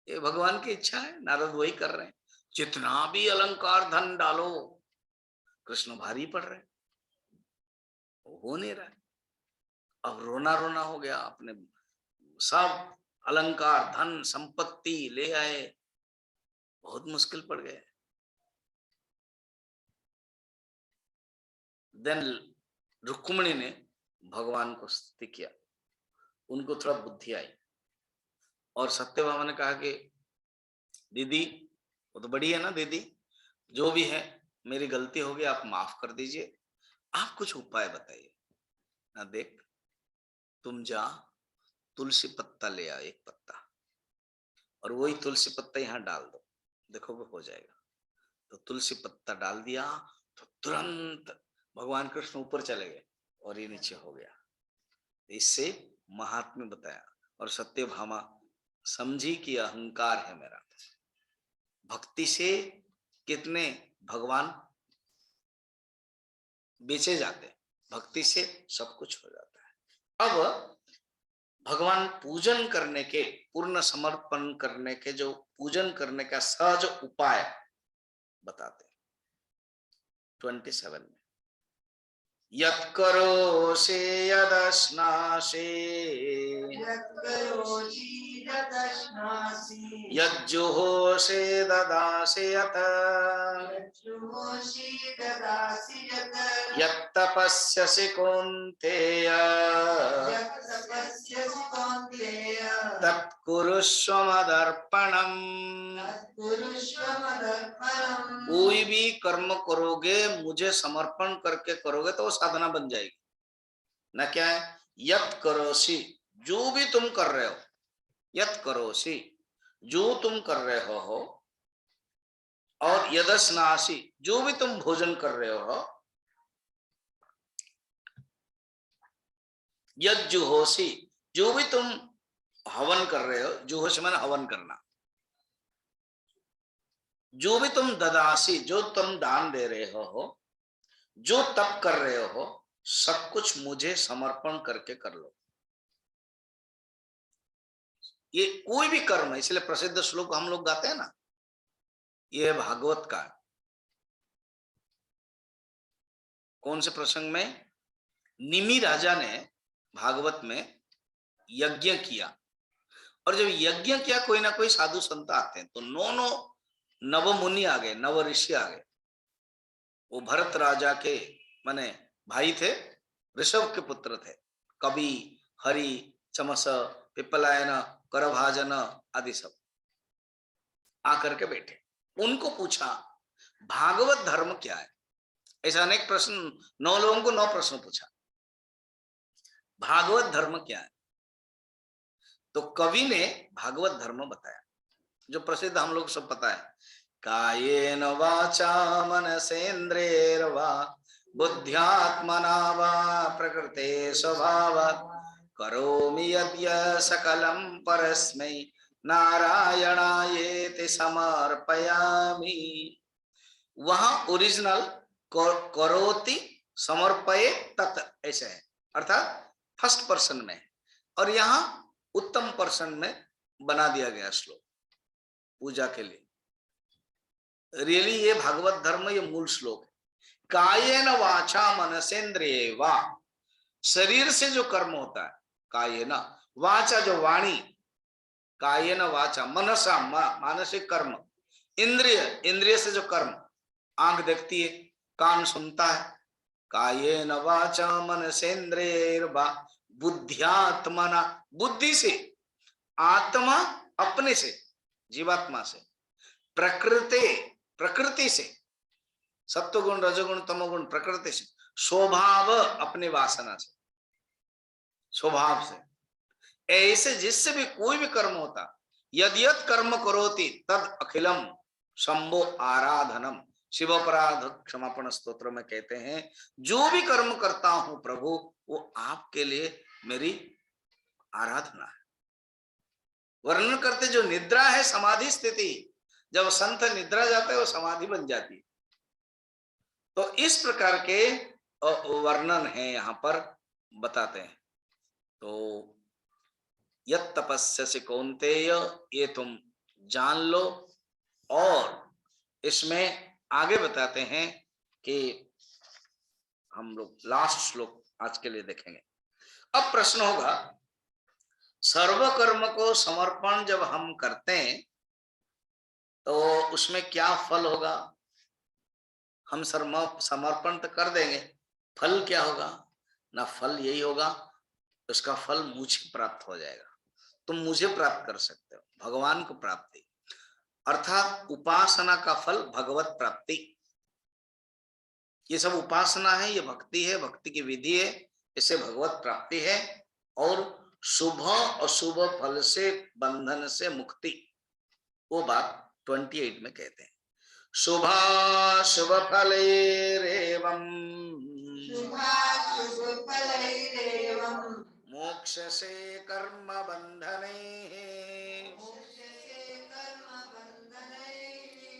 ये भगवान की इच्छा है, नारद वही कर रहे हैं। जितना भी अलंकार धन डालो, कृष्ण भारी पड़ रहे, हो नहीं रहा है। अब रोना रोना हो गया, अपने सब अलंकार धन संपत्ति ले आए, बहुत मुश्किल पड़ गए। देन रुक्मिणी ने भगवान को स्तुति किया, उनको थोड़ा बुद्धि आई, और सत्यभामा ने कहा कि दीदी, वो तो बड़ी है ना दीदी, जो भी है मेरी गलती हो गई, आप माफ कर दीजिए, आप कुछ उपाय बताइए ना। देख तुम जा तुलसी पत्ता ले आ, एक पत्ता, और वही तुलसी पत्ता यहाँ डाल दो, देखोगे हो जाएगा। तो तुलसी पत्ता डाल दिया तो तुरंत भगवान कृष्ण ऊपर चले गए और ये नीचे हो गया। इससे महात्म्य बताया, और सत्यभामा समझी कि अहंकार है मेरा। भक्ति से कितने भगवान बेचे जाते हैं, भक्ति से सब कुछ हो जाता है। अब भगवान पूजन करने के, पूर्ण समर्पण करने के, जो पूजन करने का सहज उपाय बताते हैं 27 में। यत्करोषि यदश्नासि यज्जुहोषि ददासि यत् यत्तपस्यसि कौन्तेय तत्कुरुष्व मदर्पणम्। कोई भी कर्म करोगे मुझे समर्पण करके करोगे तो वो साधना बन जाएगी ना। क्या है? यत् करोषि, जो भी तुम कर रहे हो, यत् करोषि, जो तुम कर रहे हो, और यदस्नासि, जो भी तुम भोजन कर रहे हो, यज्जुहोषि, जो भी तुम हवन कर रहे हो, जुहोषि माने हवन करना, जो भी तुम ददासी, जो तुम दान दे रहे हो, जो तप कर रहे हो, सब कुछ मुझे समर्पण करके कर लो। ये कोई भी कर्म है, इसलिए प्रसिद्ध श्लोक हम लोग गाते हैं ना, ये भागवत का। कौन से प्रसंग में? निमि राजा ने भागवत में यज्ञ किया, और जब यज्ञ किया कोई ना कोई साधु संत आते हैं, तो नव मुनि आ गए, नव ऋषि आ गए। वो भरत राजा के माने भाई थे, ऋषभ के पुत्र थे। कवि, हरि, चमस, पिप्पलायन, करभाजन आदि सब आकर के बैठे। उनको पूछा भागवत धर्म क्या है। ऐसा अनेक प्रश्न, 9 लोगों को 9 प्रश्न पूछा, भागवत धर्म क्या है। तो कवि ने भागवत धर्म बताया, जो प्रसिद्ध हम लोग सब पता है, कायेन वाचा मनसेन्द्रियैर्वा बुद्ध्यात्मना वा प्रकृते स्वभावात् करोमि यद्यत् सकलं परस्मै नारायणायेति समर्पयामि। वहां ओरिजिनल करोति समर्पये तत् ऐसे है, अर्थात फर्स्ट पर्सन में, और यहाँ उत्तम पर्सन में बना दिया गया श्लोक पूजा के लिए। रियली ये भागवत धर्म ये मूल श्लोक है। कायेन वाचा मनसेन्द्रिये वा, शरीर से जो कर्म होता है, कायेन वाचा जो वाणी, कायेन वाचा मनसा मानसिक कर्म, इंद्रिय इंद्रिय से जो कर्म, आंख देखती है, कान सुनता है, कायेन वाचा मनसेन्द्रियैर्वा बुद्ध्यात्मना, बुद्धि से, आत्मा अपने से, जीवात्मा से, प्रकृति प्रकृति से, सत्वगुण रजोगुण तमोगुण प्रकृति से, स्वभाव अपनी वासना से, स्वभाव से, ऐसे जिससे भी कोई भी कर्म होता, यद्यत कर्म करोति तद अखिलम शंभो आराधनम, शिवपराध क्षमापण स्तोत्र में कहते हैं, जो भी कर्म करता हूं प्रभु वो आपके लिए मेरी आराधना है। वर्णन करते जो निद्रा है समाधि स्थिति, जब संत निद्रा जाता है वो समाधि बन जाती है। तो इस प्रकार के वर्णन है यहाँ पर बताते हैं। तो यत् तपस्यसि कौन्तेय, ये तुम जान लो। और इसमें आगे बताते हैं कि हम लोग लास्ट श्लोक आज के लिए देखेंगे। अब प्रश्न होगा, सर्व कर्म को समर्पण जब हम करते हैं तो उसमें क्या फल होगा। हम समर्पण तो कर देंगे, फल क्या होगा ना, फल यही होगा, उसका फल मुझे प्राप्त हो जाएगा, तुम मुझे प्राप्त कर सकते हो, भगवान को प्राप्ति, अर्थात उपासना का फल भगवत प्राप्ति। ये सब उपासना है, ये भक्ति है, भक्ति की विधि है, इससे भगवत प्राप्ति है। और शुभ अशुभ फल से बंधन से मुक्ति, वो बात 28 में कहते हैं। शुभ फलैरेवं मोक्ष से कर्म बंधनैः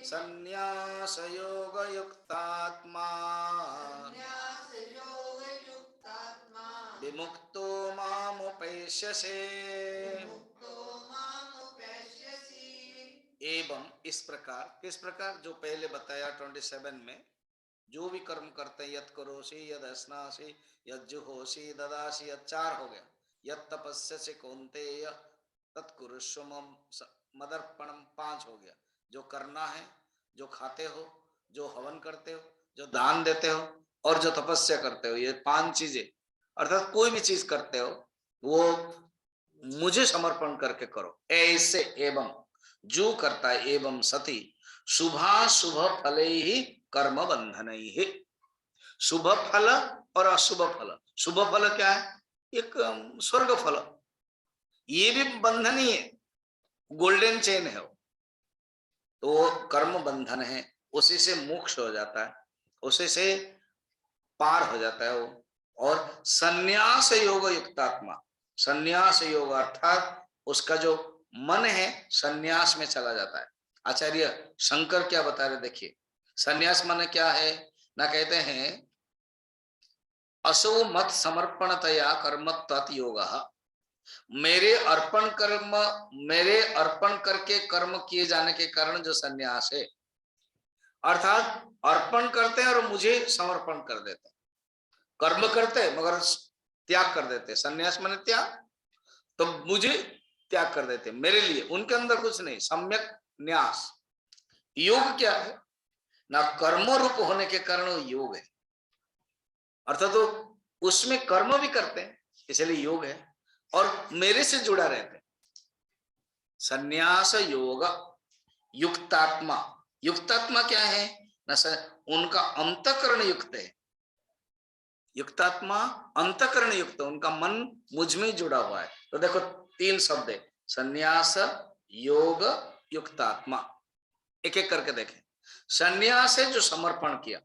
संन्यास योग युक्तात्मा विमुक्तो मामुपैष्यसे। एवं इस प्रकार, किस प्रकार, जो पहले बताया 27 में, जो भी कर्म करते हैं, यत् करोसि यद् अस्नासि यद् जुहोसि ददासि, यत् 4 हो गया, यत् तपस्यसि कौन्तेय तत् कुरुष्व मदर्पणम 5 हो गया, जो करना है, जो खाते हो, जो हवन करते हो, जो दान देते हो और जो तपस्या करते हो, ये 5 चीजें, अर्थात कोई भी चीज करते हो वो मुझे समर्पण करके करो, ऐसे। एवं जो करता है, एवं सती शुभाशुभ फल ही कर्म बंधन ही, शुभ फल और अशुभ फल। शुभ फल क्या है, एक स्वर्ग फल, ये भी बंधन ही है, गोल्डन चेन है वो, तो कर्म बंधन है, उसी से मोक्ष हो जाता है, उसी से पार हो जाता है वो। और संन्यास योग युक्तात्मा, संन्यास योग अर्थात उसका जो मन है संन्यास में चला जाता है। आचार्य शंकर क्या बता रहे, देखिए, संन्यास मन क्या है ना, कहते हैं असो मत समर्पणतया कर्म तत् योगः, मेरे अर्पण कर्म, मेरे अर्पण करके कर्म किए जाने के कारण जो संन्यास है, अर्थात अर्पण करते हैं और मुझे समर्पण कर देते हैं, कर्म करते हैं मगर त्याग कर देते, संन्यास माने त्याग, तो मुझे त्याग कर देते मेरे लिए, उनके अंदर कुछ नहीं, सम्यक न्यास। योग क्या है ना, कर्म रूप होने के कारण योग है, अर्थात तो उसमें कर्म भी करते हैं इसलिए योग है, और मेरे से जुड़ा रहते। संन्यास योग युक्तात्मा, युक्तात्मा क्या है ना सर, उनका अंतःकरण युक्त है। युक्तात्मा अंतःकरण युक्त, उनका मन मुझ में जुड़ा हुआ है। तो देखो 3 शब्द है, संन्यास योग युक्तात्मा। एक एक करके देखें। संन्यास है जो समर्पण किया,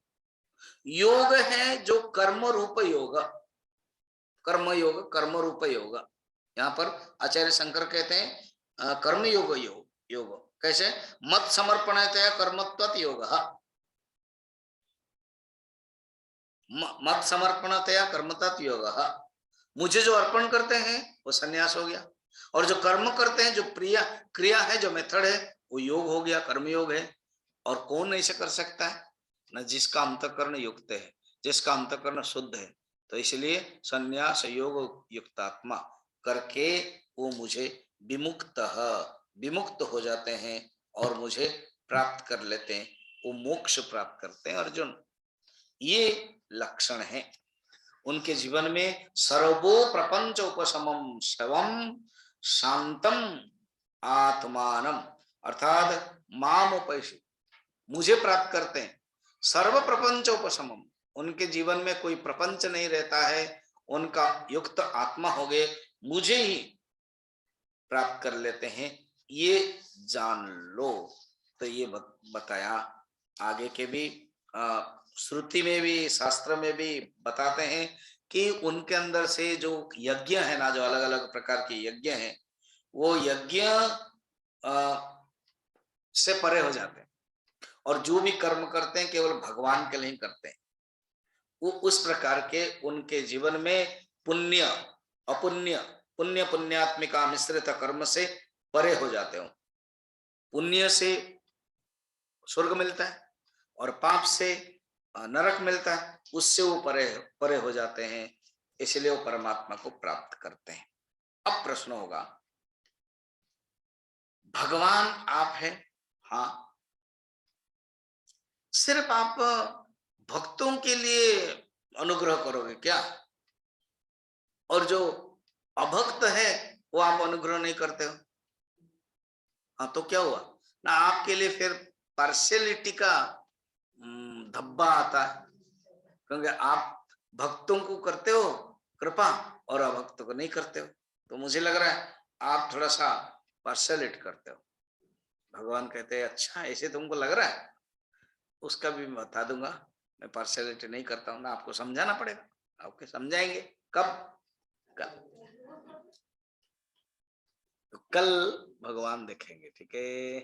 योग है जो कर्म रूप योग, कर्म योग, कर्म रूप योग। यहाँ पर आचार्य शंकर कहते हैं कर्म योग योग योग कैसे, मत समर्पणतया कर्मत्वत् योग, मत समर्पणतया कर्मत्वत् योग, मुझे जो अर्पण करते हैं वो संन्यास हो गया, और जो कर्म करते हैं, जो क्रिया है, जो मेथड है, वो योग हो गया, कर्म योग है। और कौन ऐसे कर सकता है ना, जिसका अंतःकरण युक्त है, जिसका अंतःकरण शुद्ध है। तो इसलिए संन्यास योग युक्तात्मा करके वो मुझे विमुक्त हो जाते हैं और मुझे प्राप्त कर लेते हैं, वो मोक्ष प्राप्त करते हैं अर्जुन। ये लक्षण है उनके जीवन में। सर्वो प्रपंच उपशमम शवम शांतम आत्मानम, अर्थात माम उपैषि, मुझे प्राप्त करते हैं। सर्व प्रपंच उपशमम, उनके जीवन में कोई प्रपंच नहीं रहता है, उनका युक्त आत्मा हो गए, मुझे ही प्राप्त कर लेते हैं, ये जान लो। तो ये बताया। आगे के भी श्रुति में भी, शास्त्र में भी बताते हैं कि उनके अंदर से जो यज्ञ है ना, जो अलग अलग प्रकार के यज्ञ हैं, वो यज्ञ से परे हो जाते हैं, और जो भी कर्म करते हैं केवल भगवान के लिए ही करते हैं। वो उस प्रकार के उनके जीवन में पुण्य अपुण्य, पुण्य पुण्यात्मिका मिश्रित कर्म से परे हो जाते हो। पुण्य से स्वर्ग मिलता है और पाप से नरक मिलता है, उससे वो परे हो जाते हैं, इसलिए वो परमात्मा को प्राप्त करते हैं। अब प्रश्न होगा, भगवान आप हैं, हाँ, सिर्फ आप भक्तों के लिए अनुग्रह करोगे क्या, और जो अभक्त है वो आप अनुग्रह नहीं करते हो? हाँ, तो क्या हुआ ना, आपके लिए फिर पार्शियलिटी का धब्बा आता है, क्योंकि आप भक्तों को करते हो कृपा और अभक्तों को नहीं करते हो। तो मुझे लग रहा है आप थोड़ा सा पार्शियलिटी करते हो। भगवान कहते हैं अच्छा ऐसे तुमको लग रहा है, उसका भी मैं बता दूंगा, मैं पार्शियलिटी नहीं करता हूं ना, आपको समझाना पड़ेगा। आपके समझाएंगे कब? कल, तो कल भगवान देखेंगे, ठीक है।